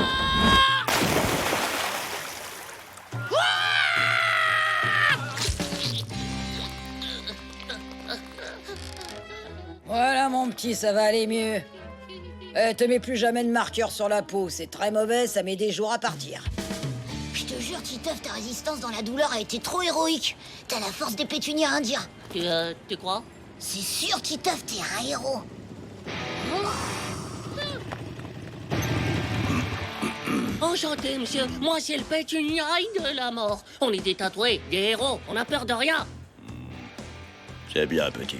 Voilà, mon petit, ça va aller mieux. Te mets plus jamais de marqueur sur la peau, c'est très mauvais, ça met des jours à partir. Je te jure, Titeuf, ta résistance dans la douleur a été trop héroïque. T'as la force des pétunias indiens. Tu crois? C'est sûr, Titeuf, t'es un héros. Enchanté, monsieur. Moi, c'est le pétunia de la mort. On est des tatoués, des héros, on a peur de rien. C'est bien, petit.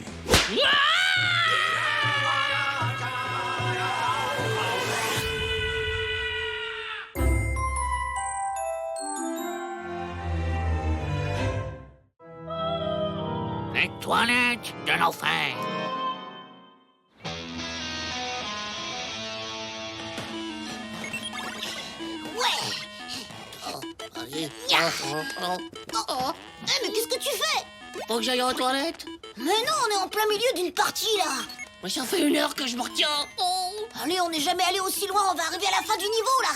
Les toilettes de l'enfer. Allez. Mais qu'est-ce que tu fais? Faut que j'aille aux toilettes? Mais non, on est en plein milieu d'une partie, là. Mais ça fait 1 heure que je me retiens. Oh. Allez, on n'est jamais allé aussi loin, on va arriver à la fin du niveau, là.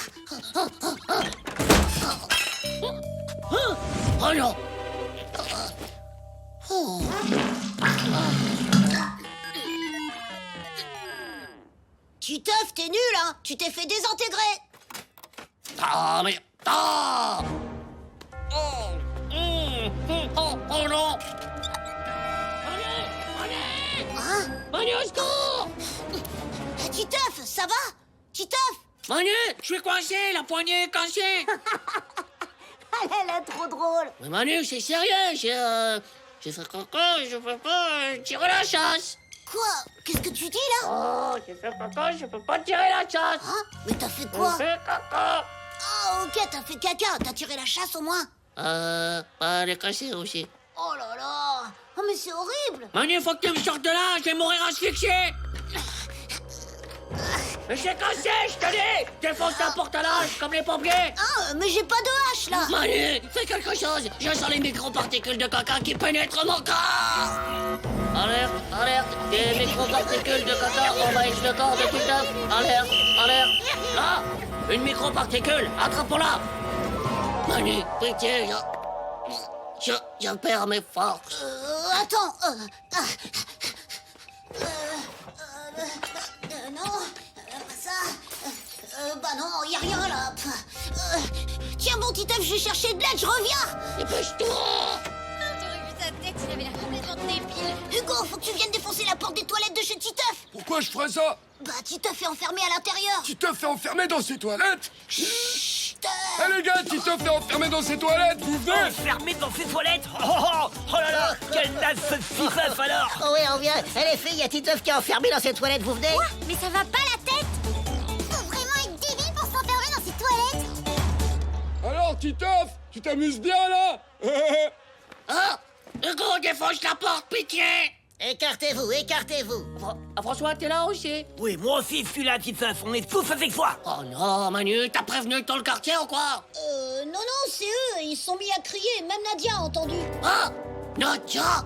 Oh non. Oh. Titeuf, t'es nul, hein. Tu t'es fait désintégrer. Ah, mais... Ah. Oh. Oh, oh non. Hein? Manu, au secours. Titeuf, ça va? Titeuf. Manu, je suis coincé, la poignée est coincée. Elle est trop drôle. Mais Manu, c'est sérieux, j'ai fait caca, je peux pas tirer la chasse. Quoi? Qu'est-ce que tu dis, là? Oh, j'ai fait caca, je peux pas tirer la chasse. Hein? Mais t'as fait quoi? J'ai fait caca. Ah, ok, t'as fait caca. T'as tiré la chasse, au moins? Elle est cassée aussi. Oh là là. Oh, mais c'est horrible. Manu, faut que tu me sortes de là, je vais mourir asphyxié. Mais c'est cassé, je te dis! Défonce ta porte à l'âge, comme les pompiers! Ah, mais j'ai pas de hache, là. Manu, fais quelque chose! Je sens les microparticules de caca qui pénètrent mon corps! Alerte, alerte! Des microparticules de caca envahissent le corps de Titeuf! Alerte, alerte! Là! Une microparticule! Attrape-la! Manu, pitié, je perds mes forces. Attends. Non, pas ça. Bah non, y a rien là. Tiens, bon Titeuf, je vais chercher de l'aide, je reviens. Dépêche-toi. T'aurais vu sa tête, il avait l'air complètement débile. Hugo, faut que tu viennes défoncer la porte des toilettes de chez Titeuf. Pourquoi je ferais ça? Bah, Titeuf est enfermé à l'intérieur. Titeuf est enfermé dans ses toilettes? Chut. Eh les gars, Titeuf est enfermé dans ses toilettes, vous venez? Enfermé dans ses toilettes? Oh là là, quelle naze ce Titeuf alors! Oh ouais, on vient. Eh les filles, y a Titeuf qui est enfermé dans ses toilettes, vous venez? Quoi? Mais ça va pas la tête? Faut vraiment être débile pour s'enfermer dans ses toilettes. Alors, Titeuf, tu t'amuses bien là? Ah! Hugo, défonce la porte, pitié! Écartez-vous, écartez-vous. François, t'es là aussi? Oui, moi aussi je suis là, Titeuf, on est tous avec toi! Oh non, Manu, t'as prévenu tout le quartier ou quoi? Non, c'est eux, ils se sont mis à crier, même Nadia a entendu. Ah! Nadia!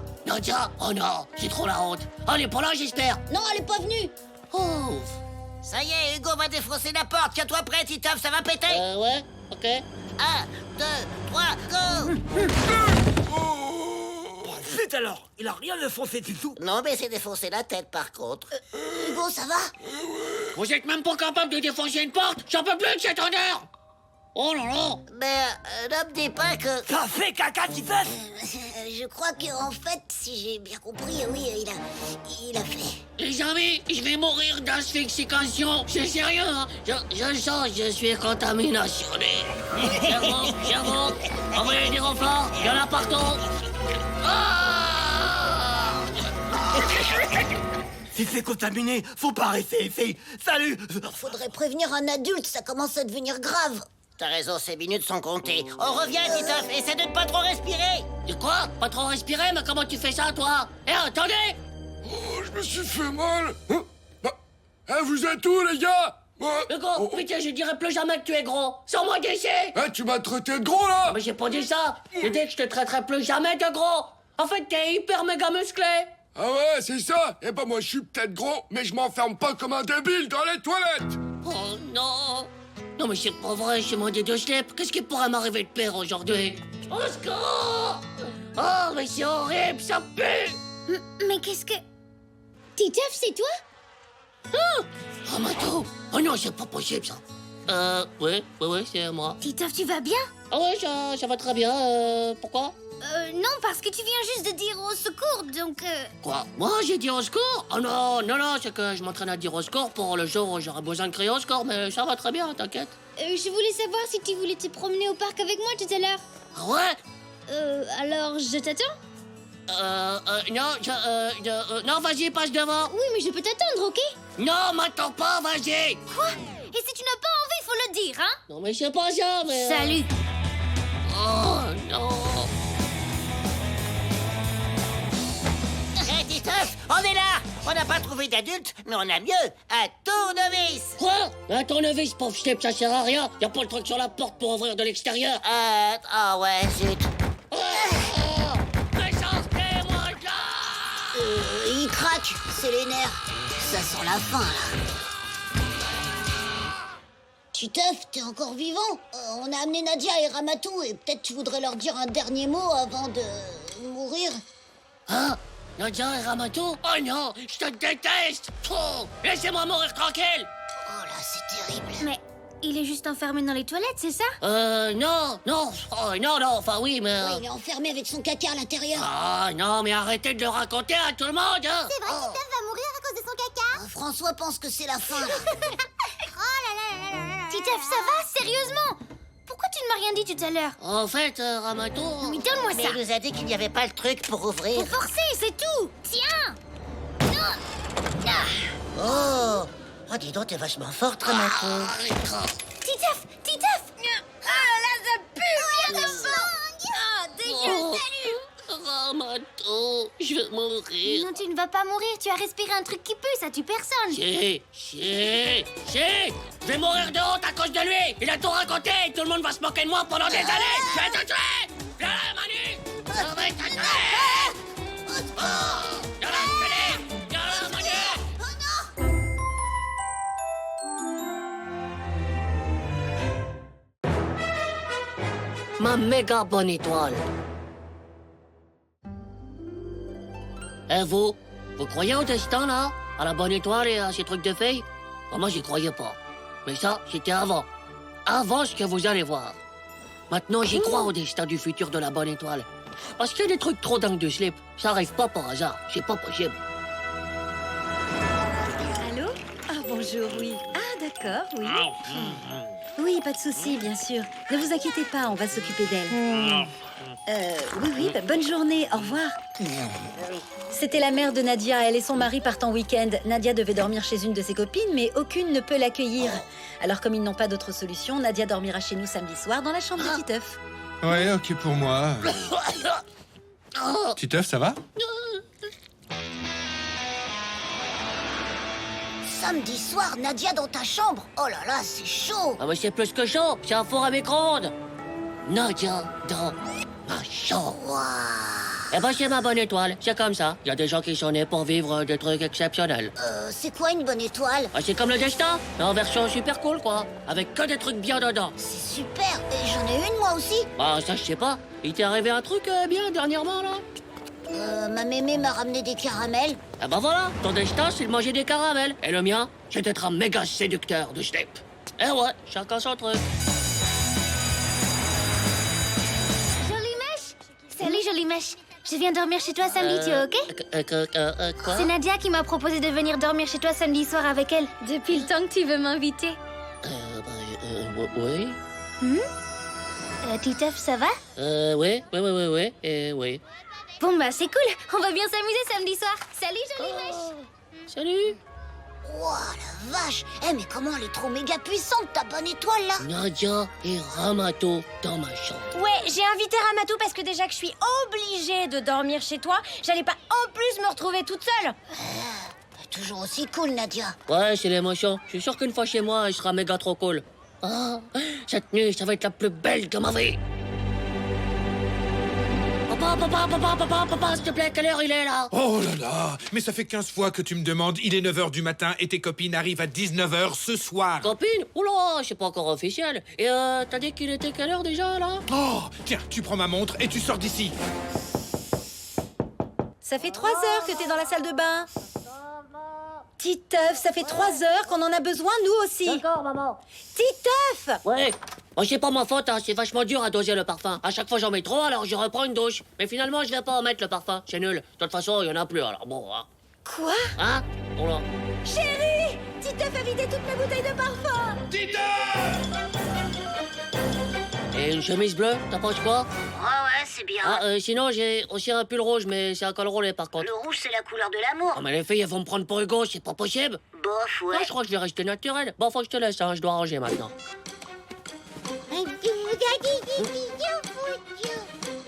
Oh non, j'ai trop la honte. Elle est pas là, j'espère. Non, elle est pas venue. Oh! Ça y est, Hugo va défoncer la porte. Tiens-toi prêt, Titeuf, ça va péter. Ouais, ok. 1, 2, 3, go! Zut alors, il a rien défoncé du tout. Non, mais c'est défoncer la tête par contre. Hugo, ça va? Vous êtes même pas capable de défoncer une porte? J'en peux plus de cette odeur! Oh là là! Mais ne me dis pas que... Ça fait caca, Titeuf! Je crois qu'en fait, si j'ai bien compris, oui, il a fait. Les amis, je vais mourir d'asphyxication. C'est sérieux, hein? Je sens que je suis contaminationné. Cerveau, envoyez des renforts, il y en a partout. Ah! Si c'est contaminé, faut pas rester ici. Salut! Faudrait prévenir un adulte, ça commence à devenir grave. T'as raison, ces minutes sont comptées. On revient, Titeuf, essaie de ne pas trop respirer. De quoi? Pas trop respirer? Mais comment tu fais ça, toi? Eh, attendez! Oh, je me suis fait mal. Vous êtes où, les gars? Hugo, pitié, je dirais plus jamais que tu es gros. Sors-moi d'ici! Tu m'as traité de gros, là? Mais j'ai pas dit ça. J'ai dit que je te traiterai plus jamais de gros. En fait, t'es hyper méga musclé. Ah ouais, c'est ça? Eh ben moi, je suis peut-être gros, mais je m'enferme pas comme un débile dans les toilettes. Oh non! Non mais c'est pas vrai, je suis mon de slip. Qu'est-ce qui pourrait m'arriver de pire aujourd'hui? Au secours! Oh mais c'est horrible, ça pue! Mais qu'est-ce que... Titeuf, c'est toi? Ramato! Oh non, c'est pas possible ça. Oui, c'est moi. Titeuf, tu vas bien? Ah ouais, ça va très bien. Pourquoi? Non, parce que tu viens juste de dire au secours, donc... Quoi? Moi, j'ai dit au secours? Oh non, c'est que je m'entraîne à dire au secours pour le jour où j'aurai besoin de crier au secours, mais ça va très bien, t'inquiète. Je voulais savoir si tu voulais te promener au parc avec moi tout à l'heure. Ah ouais? Alors, je t'attends? Non, vas-y, passe devant. Oui, mais je peux t'attendre, ok? Non, m'attends pas, vas-y. Quoi? Et si tu n'as pas envie, faut le dire, hein? Non, mais c'est pas ça, mais... Salut. Oh, non. Hé, Titeuf, on est là. On n'a pas trouvé d'adulte, mais on a mieux, un tournevis. Quoi? Un tournevis, pauvre ch'tep, ça sert à rien. Y a pas le truc sur la porte pour ouvrir de l'extérieur. Ah ouais, zut. Sortez-moi de là! Il craque, c'est les nerfs. Ça sent la fin, là. Titeuf, t'es encore vivant? On a amené Nadia et Ramatou, et peut-être tu voudrais leur dire un dernier mot avant de mourir. Hein? Nadia et Ramato? Oh non, je te déteste! Oh, laissez-moi mourir tranquille! Oh là, c'est terrible. Mais il est juste enfermé dans les toilettes, c'est ça? Non. Oh, non, enfin oui, mais... Oui, il est enfermé avec son caca à l'intérieur. Ah, non, mais arrêtez de le raconter à tout le monde, hein! C'est vrai, Titeuf va mourir à cause de son caca? François pense que c'est la fin, là. Titeuf, ça va? Sérieusement? Pourquoi tu ne m'as rien dit tout à l'heure? En fait, Ramato... Mais donne-moi ça! Mais il nous a dit qu'il n'y avait pas le truc pour ouvrir. Faut forcer, c'est tout! Tiens! Oh, dis donc, t'es vachement forte, Ramato. Titeuf! Ah là, ça pue! Viens de Ah, dégueu, salut! Ramato, je vais mourir. mourir. Non, tu ne vas pas mourir. Tu as respiré un truc qui pue, ça tue personne. Si. Je vais mourir de honte à cause de lui. Il a tout raconté. Tout le monde va se moquer de moi pendant des années. Je vais te tuer. Viens là, Manu. Je vais te tuer. Viens là, Philippe. Viens là, Manu. Ma méga bonne étoile. Et vous croyez au destin, là? À la bonne étoile et à ces trucs de fées? Moi, j'y croyais pas. Mais ça, c'était avant. Avant ce que vous allez voir. Maintenant, j'y crois au destin du futur de la bonne étoile. Parce qu'il y a des trucs trop dingues de slip. Ça arrive pas par hasard. C'est pas possible. Allô? Ah, bonjour, oui. Ah, d'accord, oui. Oui, pas de souci, bien sûr. Ne vous inquiétez pas, on va s'occuper d'elle. Oui, bonne journée, au revoir. C'était la mère de Nadia, elle et son mari partent en week-end. Nadia devait dormir chez une de ses copines, mais aucune ne peut l'accueillir. Alors comme ils n'ont pas d'autre solution, Nadia dormira chez nous samedi soir dans la chambre de Titeuf. Ouais, ok pour moi. Titeuf, ça va? Samedi soir, Nadia dans ta chambre. Oh là là, c'est chaud. Ah, mais c'est plus que chaud. C'est un four à micro-ondes. Nadia dans ma chambre. Eh ben, c'est ma bonne étoile. C'est comme ça. Il y a des gens qui sont nés pour vivre des trucs exceptionnels. C'est quoi une bonne étoile? Ah, c'est comme le destin, mais en version super cool, quoi. Avec que des trucs bien dedans. C'est super. Et j'en ai une, moi aussi. Bah, ça, je sais pas. Il t'est arrivé un truc bien dernièrement, là? Ma mémé m'a ramené des caramels. Ah bah voilà, ton destin, c'est de manger des caramels. Et le mien, c'est d'être un méga séducteur de slip. Eh ouais, chacun son truc. Jolie mèche. Salut, jolie mèche. Je viens dormir chez toi samedi, tu es ok? Quoi? C'est Nadia qui m'a proposé de venir dormir chez toi samedi soir avec elle. Depuis le temps que tu veux m'inviter. Oui. Titeuf, ça va? Oui. Oui. Bon bah c'est cool, on va bien s'amuser samedi soir. Salut jolie mèche. Salut. Ouah, la vache. Mais comment elle est trop méga puissante, ta bonne étoile, là? Nadia et Ramato dans ma chambre. Ouais, j'ai invité Ramatou parce que déjà que je suis obligée de dormir chez toi, j'allais pas en plus me retrouver toute seule. Toujours aussi cool, Nadia. Ouais, c'est l'émotion. Je suis sûr qu'une fois chez moi, elle sera méga trop cool. Ah, cette nuit, ça va être la plus belle de ma vie. Papa, s'il te plaît, quelle heure il est là? Oh là là, mais ça fait 15 fois que tu me demandes, il est 9h du matin et tes copines arrivent à 19h ce soir. Copine? Oula, c'est pas encore officiel. Et t'as dit qu'il était quelle heure déjà là? Oh, tiens, tu prends ma montre et tu sors d'ici. Ça fait 3 heures que t'es dans la salle de bain. Titeuf, ça fait 3 heures qu'on en a besoin, nous aussi. D'accord, maman. Titeuf! Ouais. Bon, c'est pas ma faute, hein. C'est vachement dur à doser le parfum. À chaque fois, j'en mets trop, alors je reprends une douche. Mais finalement, je vais pas en mettre le parfum. C'est nul. De toute façon, il y en a plus, alors bon, hein. Quoi? Hein? Oh là. Chérie, Titeuf a vidé toutes mes bouteilles de parfum. Et une chemise bleue, t'en penses quoi? Ouais, c'est bien. Sinon, j'ai aussi un pull rouge, mais c'est un col roulé, par contre. Le rouge, c'est la couleur de l'amour. Oh, mais les filles, elles vont me prendre pour Hugo, c'est pas possible. Bof, ouais. Non, je crois que je vais rester naturel. Bon, faut que je te laisse, hein. Je dois ranger maintenant.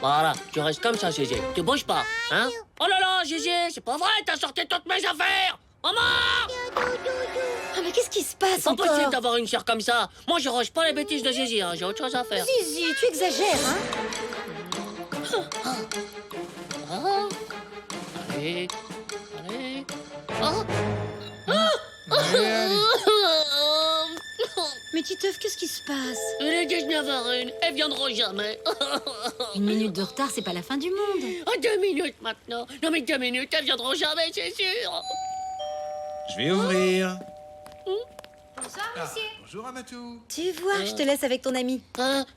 Voilà, tu restes comme ça, Gégé. Tu bouges pas, hein? Oh là là, Gégé, c'est pas vrai, t'as sorti toutes mes affaires! Maman! Ah, mais qu'est-ce qui se passe C'est pas encore? possible d'avoir une sœur comme ça. Moi, je range pas les bêtises de Gégé, hein. J'ai autre chose à faire. Zizi, tu exagères, hein? Allez. Mais Titeuf, qu'est-ce qui se passe? Il est 19h01, elles viendront jamais. 1 minute de retard, c'est pas la fin du monde. Oh, 2 minutes maintenant. Non, mais 2 minutes, elles viendront jamais, c'est sûr. Je vais ouvrir. Bonsoir, monsieur. Bonjour, Amatou. Tu vois, je te laisse avec ton ami.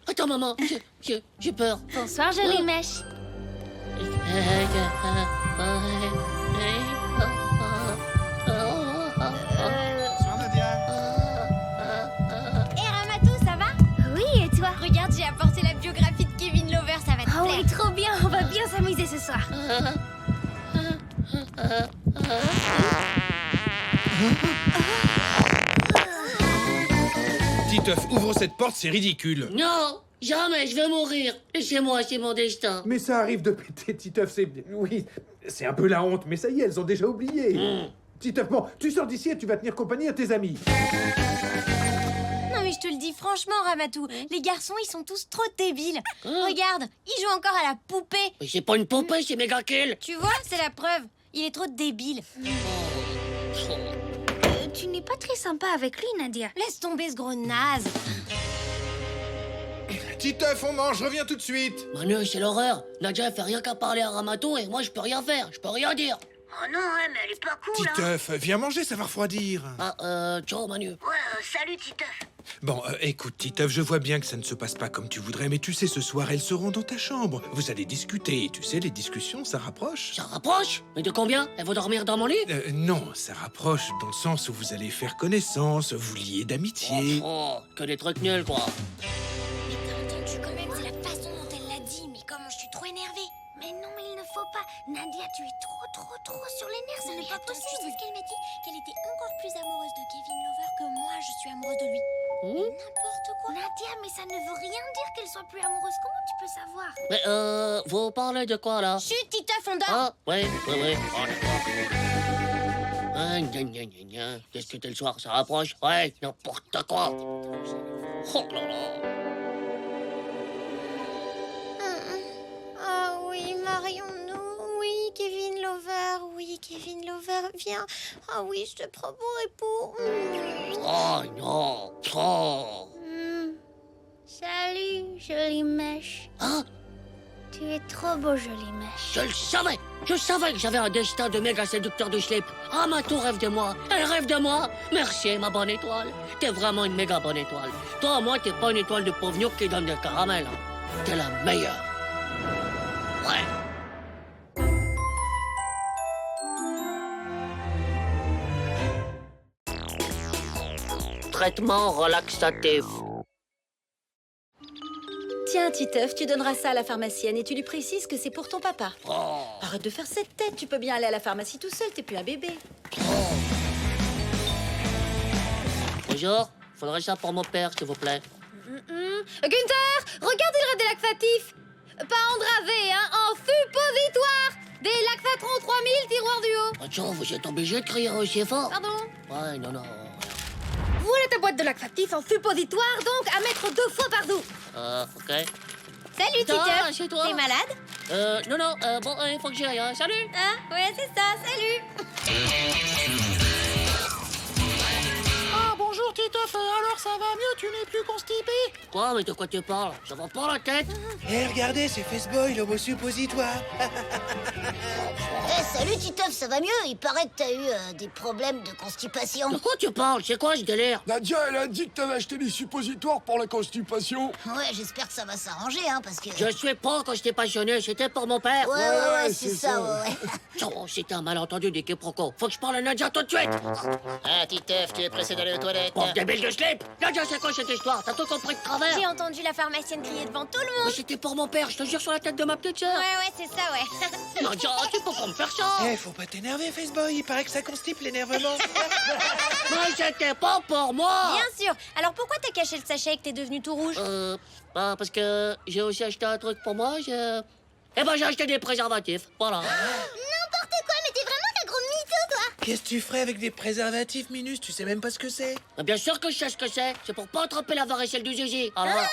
Attends, maman, j'ai peur. Bonsoir jolie mèche. Bonsoir, Nadia. Et Ramatou, ça va? Oui, et toi? Regarde, j'ai apporté la biographie de Kevin Lover, ça va te Oh plaire. oui, trop bien, on va bien s'amuser ce soir. Titeuf, ouvre cette porte, c'est ridicule. Non, Jamais, je vais mourir. Laissez-moi, c'est mon destin. Mais ça arrive de péter, Titeuf, c'est... Oui, c'est un peu la honte, mais ça y est, elles ont déjà oublié. Titeuf, bon, tu sors d'ici et tu vas tenir compagnie à tes amis. Non mais je te le dis franchement, Ramatou, les garçons, ils sont tous trop débiles. Regarde, ils jouent encore à la poupée. Mais c'est pas une poupée, c'est méga kill. Tu vois, c'est la preuve. Il est trop débile. Tu n'es pas très sympa avec lui, Nadia. Laisse tomber ce gros naze. Titeuf, on mange, je reviens tout de suite. Manu, c'est l'horreur. Nadia, elle fait rien qu'à parler à Ramatou et moi, je peux rien faire. Je peux rien dire. Oh non, hein, mais elle est pas cool, hein. Titeuf, viens manger, ça va refroidir. Ciao, Manu. Ouais, salut, Titeuf. Bon, écoute, Titeuf, je vois bien que ça ne se passe pas comme tu voudrais, mais tu sais, ce soir, elles seront dans ta chambre. Vous allez discuter, et tu sais, les discussions, ça rapproche. Ça rapproche? Mais de combien? Elles vont dormir dans mon lit? Non, ça rapproche dans le sens où vous allez faire connaissance, vous lier d'amitié. Que des trucs nuls, quoi. Tu quand même, c'est la façon dont elle l'a dit, mais comment je suis trop énervée. Mais non, il ne faut pas. Nadia, tu es trop sur les nerfs. Ce n'est pas possible. Tu sais ce qu'elle m'a dit? Qu'elle était encore plus amoureuse de Kevin Lover que moi, je suis amoureuse de lui. N'importe quoi. Nadia, mais ça ne veut rien dire qu'elle soit plus amoureuse. Comment tu peux savoir? Mais vous parlez de quoi, là? Chut, Titeuf, on dort. Ah, ouais. Oh, d'accord. Gna, gna, gna, gna. Qu'est-ce que t'es le soir, ça rapproche? Ouais, n'importe quoi. Oh là là. Ah oui, marions-nous. Oui, Kevin Lover. Oui, Kevin Lover, viens. Ah oui, je te prends pour époux. Oh non. Oh. Salut, jolie mèche. Hein? Tu es trop beau, jolie mèche. Je le savais. Je savais que j'avais un destin de méga séducteur de slip. Ramatou rêve de moi. Elle rêve de moi. Merci, ma bonne étoile. T'es vraiment une méga bonne étoile. Toi, moi, t'es pas une étoile de pauvre gnoc qui donne des caramels. Hein. T'es la meilleure. Ouais. Traitement relaxatif. Tiens, Titeuf, tu donneras ça à la pharmacienne et tu lui précises que c'est pour ton papa. Arrête de faire cette tête, tu peux bien aller à la pharmacie tout seul, t'es plus un bébé. Bonjour, faudrait ça pour mon père, s'il vous plaît. Gunther, regarde le des laxatifs. Pas en dravé, hein, en suppositoire. Des laxatrons 3000, tiroir du haut. Attention, vous êtes obligé de crier aussi fort. Pardon? Ouais, non. Voilà ta boîte de laxatifs en suppositoire, donc à mettre 2 fois par jour. Ok. Salut, Toi, Titeuf. c'est toi. T'es malade? Non, bon, il faut que j'y aille, hein. Salut. Ah, ouais, c'est ça, salut. Ah, bonjour, Titeuf, alors ça va mieux, tu n'es plus constipé? Quoi, mais de quoi tu parles? Ça va pas la tête? Eh, regardez, c'est Faceboy, l'homo suppositoire. Salut, Titeuf, ça va mieux? Il paraît que t'as eu des problèmes de constipation. De quoi tu parles? C'est quoi ce délire? Nadia, elle a dit que t'avais acheté des suppositoires pour la constipation. Ouais, j'espère que ça va s'arranger, hein, parce que... Je suis pas constipationnée, c'était pour mon père. Ouais, c'est ça, ouais. Oh, c'était un malentendu des quiproquos. Faut que je parle à Nadia tout de suite. Ah, Titeuf, tu es pressé d'aller aux toilettes? Pauvre débile de slip. Nadia, c'est quoi cette histoire? T'as tout compris de travers? J'ai entendu la pharmacienne crier devant tout le monde. Mais c'était pour mon père, je te jure sur la tête de ma petite sœur. Ouais, c'est ça, ouais. Nadia, tu peux pas me faire ça. Eh, faut pas t'énerver, Faceboy, il paraît que ça constipe l'énervement. Mais c'était pas pour moi. Bien sûr. Alors pourquoi t'as caché le sachet et que t'es devenu tout rouge? Parce que j'ai aussi acheté un truc pour moi, Eh ben, j'ai acheté des préservatifs, voilà. N'importe quoi, mais t'es vraiment un gros mytho, toi. Qu'est-ce que tu ferais avec des préservatifs, Minus? Tu sais même pas ce que c'est. Bien sûr que je sais ce que c'est. C'est pour pas attraper la varicelle du zizi. Alors...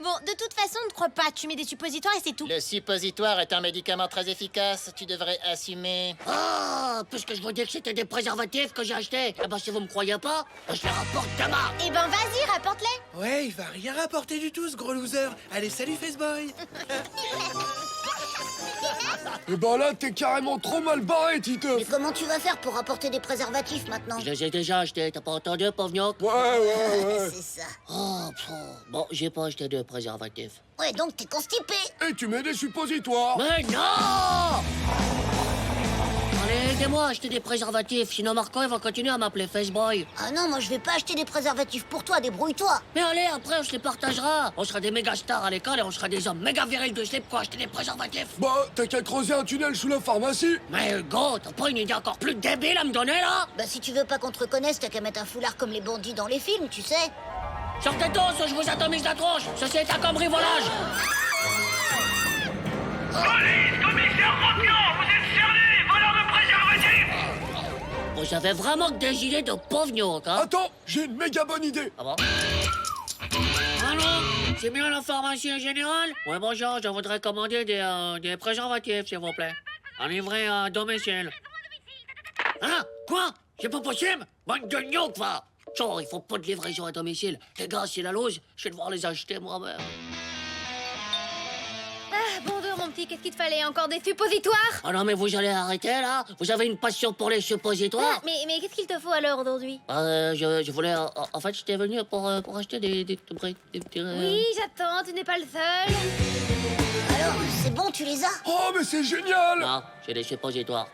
Bon, de toute façon, ne crois pas. Tu mets des suppositoires et c'est tout. Le suppositoire est un médicament très efficace, tu devrais assumer. Ah, puisque je vous dis que c'était des préservatifs que j'ai achetés. Eh ben, si vous me croyez pas, je les rapporte demain. Eh ben, vas-y, rapporte-les. Ouais, il va rien rapporter du tout, ce gros loser. Allez, salut, Faceboy. Et ben là, t'es carrément trop mal barré, Titeuf. Mais comment tu vas faire pour apporter des préservatifs maintenant? Je les ai déjà achetés, t'as pas entendu, pauvre gnoc? Ouais. C'est ça. Oh, bon, j'ai pas acheté de préservatifs. Ouais, donc t'es constipé. Et tu mets des suppositoires. Mais non! Allez, aidez-moi à acheter des préservatifs, sinon Marco, il va continuer à m'appeler Faceboy. Ah non, moi je vais pas acheter des préservatifs pour toi, débrouille-toi. Mais allez, après, on se les partagera. On sera des méga stars à l'école et on sera des hommes méga virils de slip pour acheter des préservatifs. Bah, t'as qu'à creuser un tunnel sous la pharmacie. Mais Hugo, t'as pas une idée encore plus débile à me donner, là? Bah si tu veux pas qu'on te reconnaisse, t'as qu'à mettre un foulard comme les bandits dans les films, tu sais. Sortez tous, je vous atomise la tronche. Ceci est un cambriolage. Police, commissaire Roquenant, vous êtes cerné, voleur de préservatifs. Vous avez vraiment que des idées de pauvres gnocchs, hein? Attends, j'ai une méga bonne idée. Ah bon? Allô? C'est bien la pharmacie générale? Ouais, bonjour, je voudrais commander des préservatifs, s'il vous plaît. En livrer à domicile. Hein? Quoi? C'est pas possible? Bande de gnocchs, va! Genre, il faut pas de livraison à domicile. Les gars, c'est la lose, je vais devoir les acheter moi-même. Ah, bon dos, mon petit, qu'est-ce qu'il te fallait? Encore des suppositoires? Ah non, mais vous allez arrêter, là? Vous avez une passion pour les suppositoires? Ah, mais qu'est-ce qu'il te faut alors aujourd'hui? Je voulais... En fait, j'étais venu pour acheter des petits... Oui, j'attends, tu n'es pas le seul. Alors, c'est bon, tu les as? Oh, mais c'est génial! Non, j'ai des suppositoires.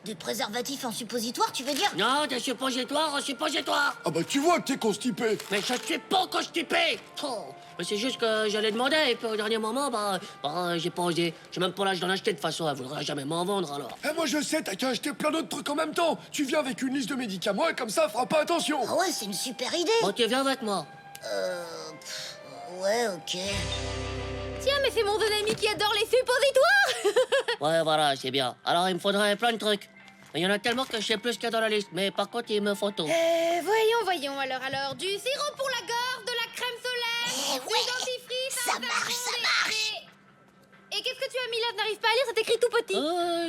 Des préservatifs en suppositoire, tu veux dire? Non, des suppositoires en suppositoire. Ah bah tu vois que t'es constipé. Mais je suis pas constipé. Oh, mais c'est juste que j'allais demander et puis au dernier moment, j'ai pas osé. J'ai même pas l'âge d'en acheter de toute façon, elle voudrait jamais m'en vendre alors. Eh moi je sais, t'as qu'à acheter plein d'autres trucs en même temps. Tu viens avec une liste de médicaments et comme ça, elle fera pas attention. Ah ouais, c'est une super idée. Bon, tu viens avec moi. Ouais, ok. Tiens, mais c'est mon ami qui adore les suppositoires. Ouais, voilà, c'est bien. Alors, il me faudrait plein de trucs. Il y en a tellement que je sais plus ce qu'il y a dans la liste. Mais par contre, il me faut tout. Voyons. Alors, du sirop pour la gorge, de la crème solaire, du dentifrice, ça marche. Et qu'est-ce que tu as mis là? Je n'arrive pas à lire, c'est écrit tout petit.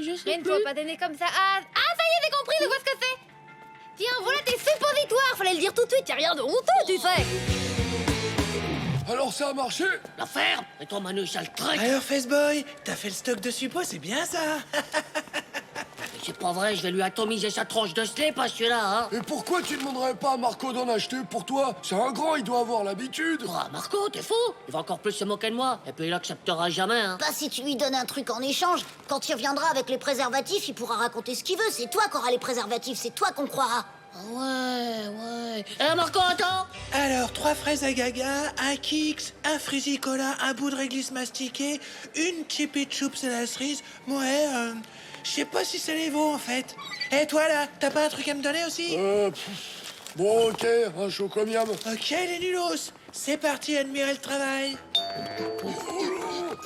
Je sais Mais ne sois pas donné comme ça. Ah, ça y est, j'ai compris, je vois ce que c'est. Tiens, voilà tes suppositoires. Fallait le dire tout de suite, y'a rien de honteux, tu sais. Alors ça a marché? La ferme. Et toi, Manu, sale truc. Alors, Faceboy, t'as fait le stock de suppos, c'est bien ça. C'est pas vrai, je vais lui atomiser sa tranche de slip à celui-là, hein. Et pourquoi tu demanderais pas à Marco d'en acheter pour toi? C'est un grand, il doit avoir l'habitude. Ah, Marco, t'es fou? Il va encore plus se moquer de moi. Et puis il acceptera jamais, hein. Bah si tu lui donnes un truc en échange, quand il reviendra avec les préservatifs, il pourra raconter ce qu'il veut. C'est toi qui auras les préservatifs, c'est toi qu'on croira. Ouais. Eh, Marco, attends. Alors, 3 fraises à gaga, un Kix, un Frisicola, un bout de réglisse mastiqué, une Chippy Choups à la cerise. Ouais, je sais pas si ça les vaut en fait. Et toi là, t'as pas un truc à me donner aussi? Bon, ok, un chocomiam. Ok, les nulos, c'est parti, admirer le travail.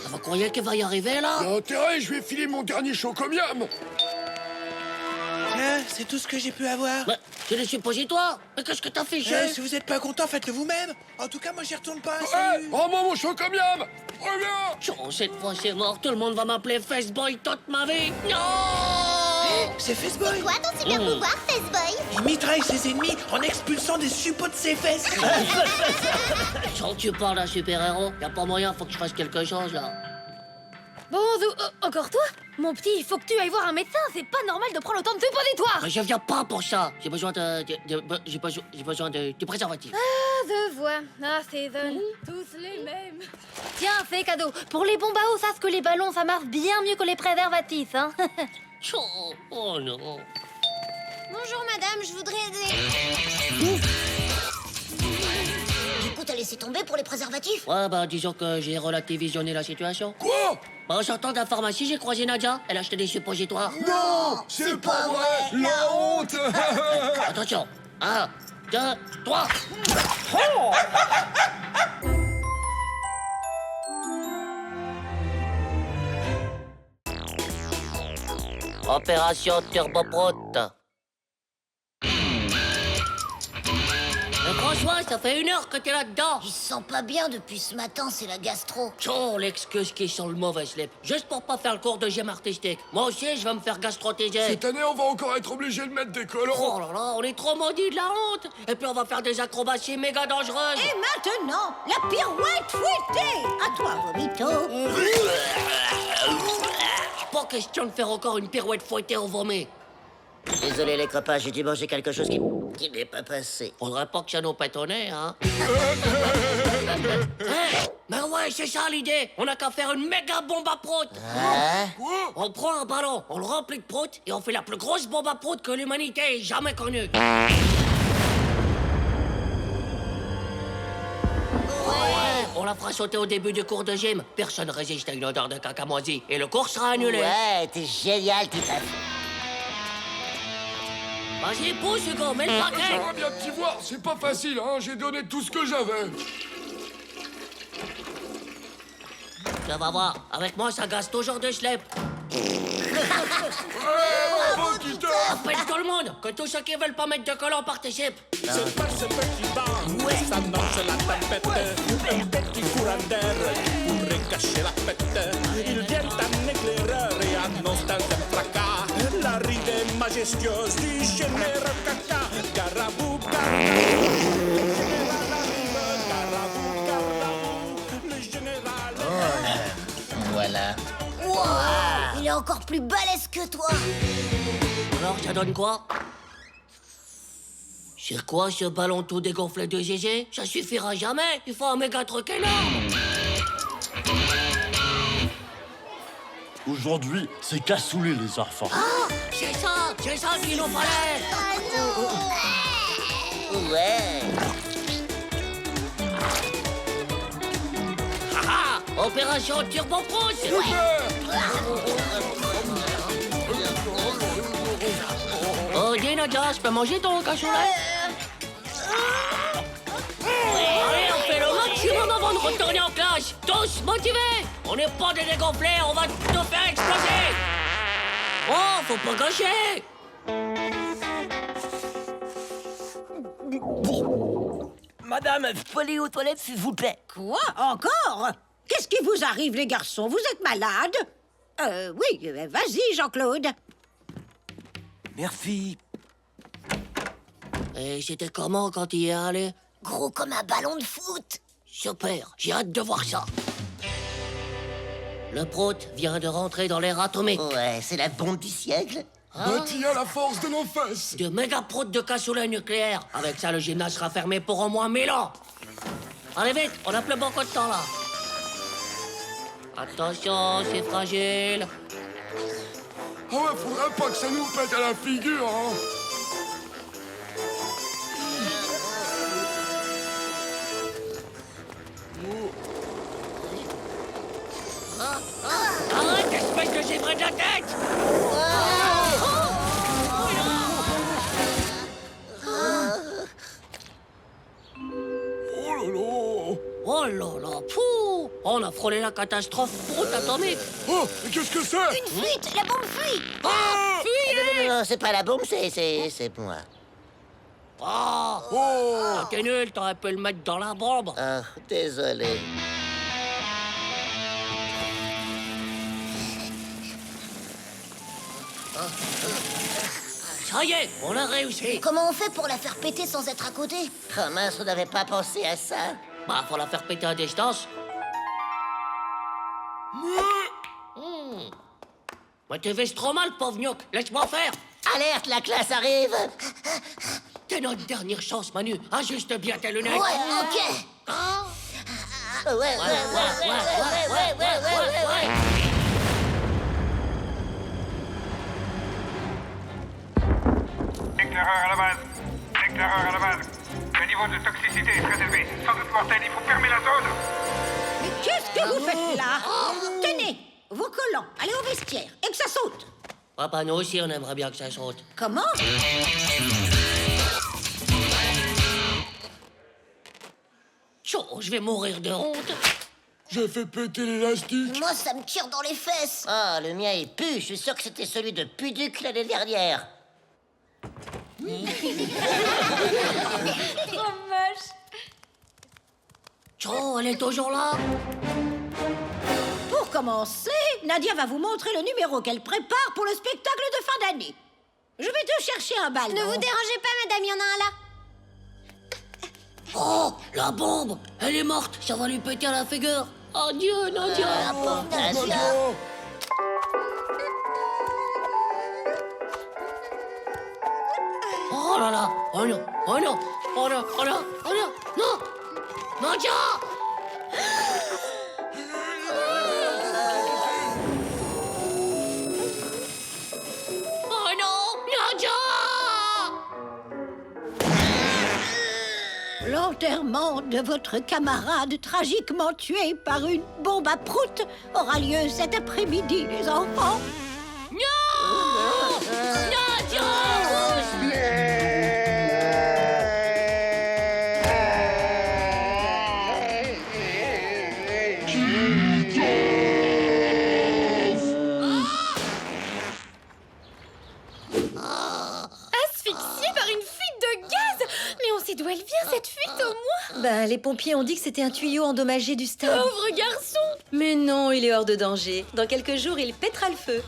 Vous croyez qu'il va y arriver, là? Y'a intérêt, je vais filer mon dernier chocomiam. Là, c'est tout ce que j'ai pu avoir. Mais c'est des suppositoires. Mais qu'est-ce que t'as fiché? Si vous êtes pas content, faites-le vous-même. En tout cas, moi, j'y retourne pas. Rends-moi mon chocomiam. Reviens. Oh, cette fois, c'est mort. Tout le monde va m'appeler Faceboy toute ma vie. Non! C'est Faceboy. Quoi ton super pouvoir, Faceboy? Il mitraille ses ennemis en expulsant des suppos de ses fesses. Quand tu parles d'un super-héros, y a pas moyen, faut que je fasse quelque chose, là. Bon, encore toi? Mon petit, il faut que tu ailles voir un médecin. C'est pas normal de prendre autant de suppositoires. Mais je viens pas pour ça. J'ai besoin j'ai besoin de préservatifs. Ah, je vois. Ah, c'est tous les mêmes. Tiens, c'est cadeau. Pour les bombes à eau, sache que les ballons, ça marche bien mieux que les préservatifs, hein. Oh non. Bonjour, madame, je voudrais aider. Du coup, t'as laissé tomber pour les préservatifs? Ouais, disons que j'ai relativisionné la situation. Quoi? En sortant de la pharmacie, j'ai croisé Nadia. Elle a acheté des suppositoires. Non, c'est pas vrai. La honte. Attention. 1, 2, 3. Opération Turboprote. Mais François, ça fait 1 heure que t'es là-dedans. Il se sent pas bien depuis ce matin, c'est la gastro. Oh, l'excuse qui sent le mauvais slip. Juste pour pas faire le cours de gym artistique. Moi aussi, je vais me faire gastrotéger. Cette année, on va encore être obligé de mettre des collants. Oh là là, on est trop maudits de la honte. Et puis on va faire des acrobaties méga dangereuses. Et maintenant, la pirouette fouettée. À toi, Vomito. Pas question de faire encore une pirouette fouettée au vomi. Désolé les copains, j'ai dû manger quelque chose qui n'est pas passé. Faudrait pas que ça nous pète au nez, hein. Mais ouais, c'est ça l'idée. On a qu'à faire une méga bombe à prout. On prend un ballon, on le remplit de prout et on fait la plus grosse bombe à prout que l'humanité ait jamais connue. On la fera sauter au début du cours de gym. Personne résiste à une odeur de caca moisi. Et le cours sera annulé. Ouais, t'es génial, Titeuf. Vas-y, pousse, Hugo, mets le paquet. Ah, bien petit voir, c'est pas facile, hein. J'ai donné tout ce que j'avais. Tu vas voir, avec moi, ça gasse toujours de schlepp. Bravo, Titeuf. Appelle tout le monde, que tous ceux qui veulent pas mettre de collant participent. C'est pas ce petit banc, ça annonce la tempête. Un petit courant d'air qui pourrait cacher la fête. Ils viennent en éclaireur et annoncent dans un fracas l'arrivée majestueuse du général Caca. Garabou, garabou, le général arrive. Garabou, garabou, le général. Voilà. Wow, il est encore plus balèze que toi. Alors, ça donne quoi? C'est quoi ce ballon tout dégonflé de GG? Ça suffira jamais, il faut un méga truc énorme. Aujourd'hui, c'est cassoulet les enfants. Ah, c'est ça qu'il nous fallait. Ouais. Opération Turbo Frousse. Oh, dis Nadia, je peux manger ton cassoulet? Allez, on fait le maximum avant de retourner en classe. Tous motivés. On n'est pas des dégonflés, on va tout faire exploser. Oh, faut pas gâcher. Madame, vous pouvez aller aux toilettes, s'il vous plaît. Quoi? Encore? Qu'est-ce qui vous arrive, les garçons? Vous êtes malades? Oui, vas-y, Jean-Claude. Merci. Et c'était comment quand il y est allé? Gros comme un ballon de foot. Super, j'ai hâte de voir ça. Le prout vient de rentrer dans l'ère atomique. Ouais, c'est la bombe du siècle. Bâti à la force de nos fesses. De méga proutes de cassoulet nucléaire. Avec ça, le gymnase sera fermé pour au moins 1000 ans. Allez vite, on a plus beaucoup de temps là. Attention, c'est fragile. Ah ouais, faudrait pas que ça nous pète à la figure, hein. Arrête, espèce de givré de la tête. Oh là là, pouh! On a frôlé la catastrophe prout atomique. Oh, mais qu'est-ce que c'est? Une fuite, la bombe fuit. Fuyez! Non, c'est pas la bombe, c'est moi. Oh! T'es nul, t'aurais pu le mettre dans la bombe. Ah, désolé. Ça y est, on a réussi. Comment on fait pour la faire péter sans être à côté? Oh mince, on n'avait pas pensé à ça. Bah, faut la faire péter à distance. Mais tu vis trop mal, pauvre Gnoc. Laisse-moi faire. Alerte, la classe arrive. T'es notre dernière chance, Manu. Ajuste bien tes lunettes. Ouais, ok. Ouais. Éclaireur à la base. Éclaireur à la base. Le niveau de toxicité est très élevé. Sans doute mortel, il faut fermer la zone. Mais qu'est-ce que vous faites là? Tenez, vos collants, allez au vestiaire et que ça saute. Papa, nous aussi, on aimerait bien que ça saute. Comment? Chaud, je vais mourir de honte. J'ai fait péter l'élastique. Moi, ça me tire dans les fesses. Ah, le mien est pu. Je suis sûr que c'était celui de Puduc l'année dernière. Trop moche. Chaud, elle est toujours là. Pour commencer, Nadia va vous montrer le numéro qu'elle prépare pour le spectacle de fin d'année. Je vais te chercher un ballon. Ne vous dérangez pas, madame, il y en a un là. Oh, la bombe. Elle est morte, ça va lui péter à la figure. Adieu, Nadia. La pauvre Nadia. Oh là là. Oh non, oh non, oh non, oh non, oh non, non. Nadia. Oh non, Nadia. L'enterrement de votre camarade tragiquement tué par une bombe à prout aura lieu cet après-midi, les enfants. Non. Nadia. Les pompiers ont dit que c'était un tuyau endommagé du stade. Pauvre garçon! Mais non, il est hors de danger. Dans quelques jours, il pètera le feu.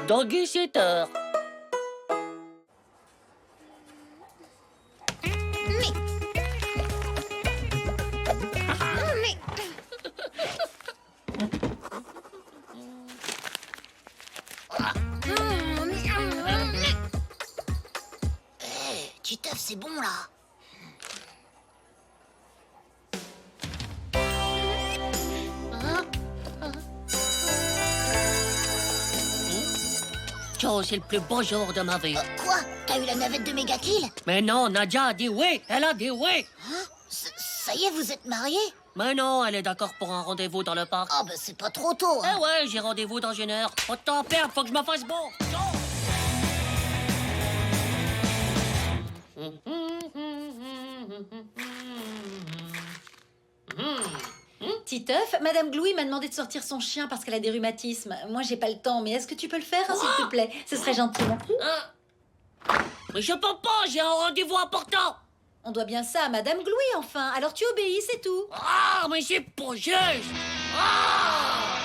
Doggy Sitter. Titeuf, c'est bon là. Joe, c'est le plus beau jour de ma vie. Quoi? T'as eu la navette de Mégakill? Mais non, Nadia a dit oui. Elle a dit oui. Hein? Ça y est, vous êtes mariés? Mais non, elle est d'accord pour un rendez-vous dans le parc. Ah, bah c'est pas trop tôt. Hein? Eh ouais, j'ai rendez-vous dans 1 heure. Pas de temps à perdre, faut que je me fasse bon. Titeuf, Madame Glouy m'a demandé de sortir son chien parce qu'elle a des rhumatismes. Moi, j'ai pas le temps, mais est-ce que tu peux le faire, hein, s'il te plaît? Ce serait gentil. Mais je peux pas, j'ai un rendez-vous important. On doit bien ça à Madame Glouy, enfin. Alors tu obéis, c'est tout. Ah, mais c'est pas juste. Ah!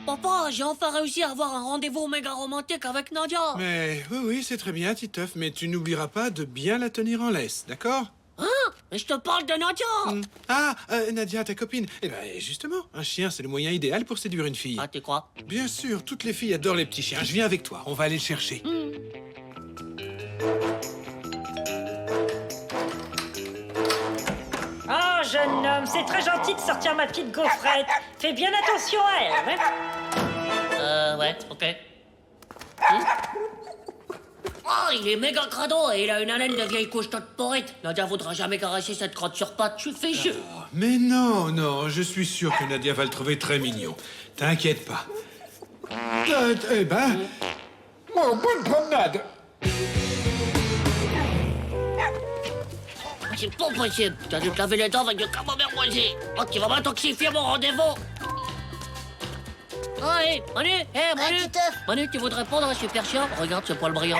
Papa, j'ai enfin réussi à avoir un rendez-vous méga romantique avec Nadia. Mais oui, c'est très bien, Titeuf, mais tu n'oublieras pas de bien la tenir en laisse, d'accord? Hein? Mais je te parle de Nadia. Ah, Nadia, ta copine. Eh ben, justement, un chien, c'est le moyen idéal pour séduire une fille. Ah, tu crois? Bien sûr, toutes les filles adorent les petits chiens. Je viens avec toi, on va aller le chercher. Oh, jeune homme, c'est très gentil de sortir ma petite gaufrette. Fais bien attention à elle, hein? Ouais, ok. Oh, il est méga crado et il a une haleine de vieille couche toute pourrite. Nadia voudra jamais caresser cette crotte sur pattes. Je suis fichu. Mais non, je suis sûr que Nadia va le trouver très mignon. T'inquiète pas. Eh ben... Oh, bonne promenade. C'est pas possible. Tu as dû te laver les dents avec du camembert moisi. Oh, tu vas m'intoxifier mon rendez-vous. Ah, hé, Manu, Manu. Manu, tu voudrais prendre un super chien? Regarde ce poil brillant.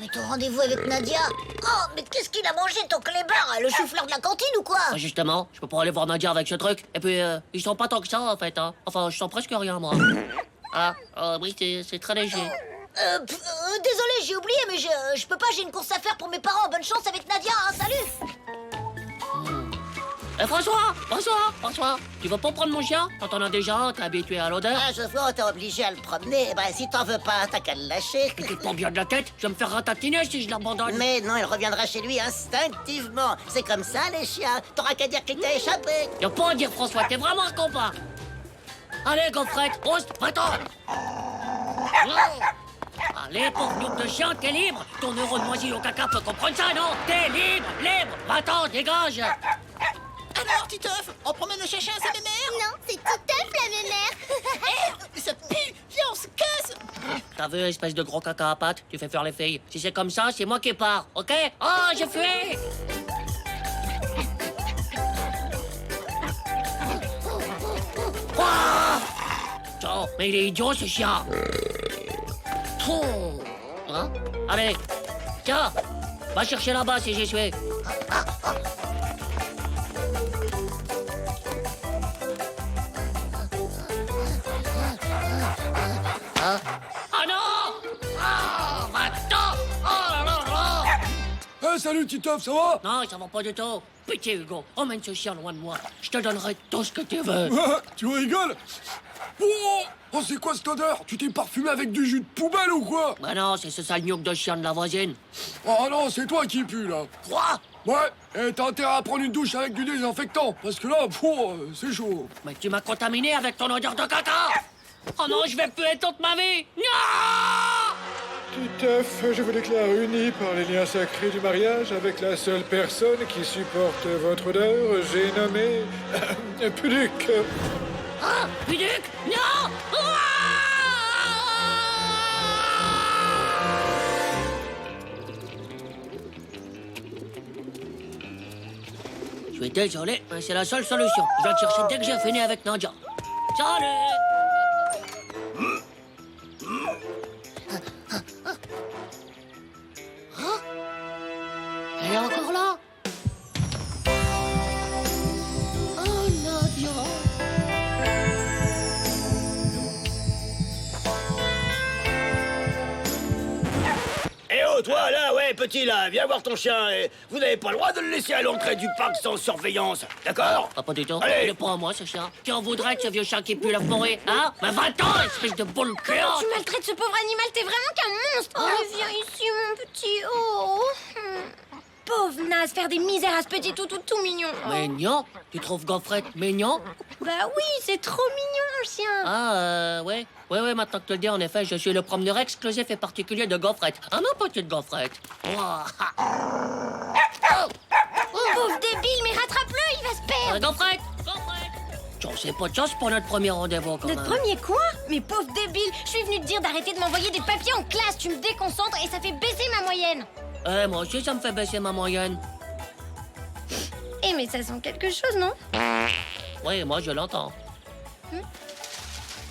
Mais ton rendez-vous avec Nadia? Oh, mais qu'est-ce qu'il a mangé, ton clébard? Le chou-fleur de la cantine ou quoi? Ah, justement, je peux pas aller voir Nadia avec ce truc. Et puis, ils sont pas tant que ça, en fait, hein. Enfin, je sens presque rien, moi. Oui, c'est très léger. Désolé, j'ai oublié, mais je peux pas, j'ai une course à faire pour mes parents. Bonne chance avec Nadia, hein, salut! François, tu veux pas prendre mon chien? T'en as déjà, t'es habitué à l'odeur. Ah, je vois, t'es obligé à le promener. Ben, si t'en veux pas, t'as qu'à le lâcher. Tu te prends bien de la tête, je vais me faire ratatiner si je l'abandonne. Mais non, il reviendra chez lui instinctivement. C'est comme ça, les chiens. T'auras qu'à dire qu'il t'a échappé. Y'a pas à dire, François, t'es vraiment un compas. Allez, gaufrette, poste, va-t'en. Allez, pauvre gnouk de chien, t'es libre. Ton neurone moisi au caca peut comprendre ça, non? T'es libre, va-t'en, dégage. Alors, Titeuf, on promène le chien à sa mémère? Non, c'est Titeuf la mémère. Ça pue! Viens, on se casse! T'as vu, espèce de gros caca à pattes? Tu fais faire les filles. Si c'est comme ça, c'est moi qui pars, ok? Oh, j'ai fui! Oh, mais il est idiot, ce chien! Hein? Allez, tiens, va chercher là-bas si j'y suis. Hein? Ah non! Ah, va-t'en! Oh là là là! Hey, salut Titeuf, ça va? Non, ça va pas du tout. Pitié, Hugo, emmène ce chien loin de moi. Je te donnerai tout ce que tu veux. Tu rigoles? Oh, c'est quoi cette odeur? Tu t'es parfumé avec du jus de poubelle ou quoi? Bah non, c'est ce sale gnouk de chien de la voisine. Oh non, c'est toi qui pue là. Quoi? Ouais, et t'as intérêt à prendre une douche avec du désinfectant, parce que là, c'est chaud. Mais tu m'as contaminé avec ton odeur de caca. Oh non, je vais puer toute ma vie. Non! Titeuf, je vous déclare unis par les liens sacrés du mariage avec la seule personne qui supporte votre odeur. J'ai nommé... Puduc. Ah, Puduc? Non! Je suis désolé, mais c'est la seule solution. Je vais te chercher dès que j'ai fini avec Nadia. Salut! Hein? Elle est encore là? Oh, Nadia! Eh oh, toi, là, ouais, petit, là, viens voir ton chien. Et vous n'avez pas le droit de le laisser à l'entrée du parc sans surveillance, d'accord? Ah, pas du tout. Allez. Il est pas à moi, ce chien. Tu en voudrais de ce vieux chien qui pue la forêt, hein? Mais va-t'en, espèce de boule créante! Tu maltraites ce pauvre animal, t'es vraiment qu'un monstre. Oh, viens ici, mon petit. Oh. Pauvre naze, faire des misères à ce petit toutou tout mignon. Oh. Mignon? Tu trouves Gaufrette mignon? Bah oui, c'est trop mignon, le chien. Ah, ouais. Ouais, maintenant que tu le dis, en effet, je suis le promeneur exclusif et particulier de Gaufrette. Ah, ma petite Gaufrette. Ouah. Pauvre débile, mais rattrape-le, il va se perdre. Gaufrette! J'en sais pas de chance pour notre premier rendez-vous, quand Notre même. premier quoi? Mais pauvre débile, je suis venue te dire d'arrêter de m'envoyer des papiers en classe. Tu me déconcentres et ça fait baisser ma moyenne. Moi aussi, ça me fait baisser ma moyenne. Eh, mais ça sent quelque chose, non? Oui, moi, je l'entends.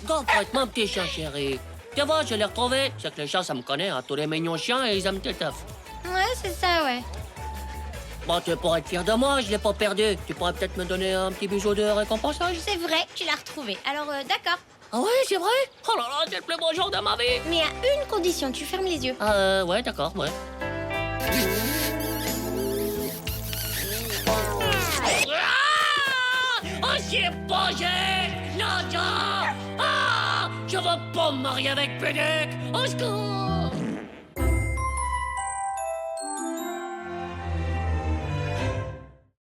Gaufrette, mon petit chien chéri. Tu vois, je l'ai retrouvé. C'est que les chiens, ça me connaît, hein. Tous les mignons chiens, et ils aiment tes teufs. Ouais, c'est ça, ouais. Bon, tu pourrais être fier de moi, je l'ai pas perdu. Tu pourrais peut-être me donner un petit bisou de récompensage. C'est vrai, tu l'as retrouvé. Alors, d'accord. Ah ouais, c'est vrai? Oh là là, c'est le plus beau jour de ma vie. Mais à une condition, tu fermes les yeux. Ouais, d'accord, ouais. Oh, c'est pas Nadia! Ah! Je veux pas me marier avec Pédec! Au secours!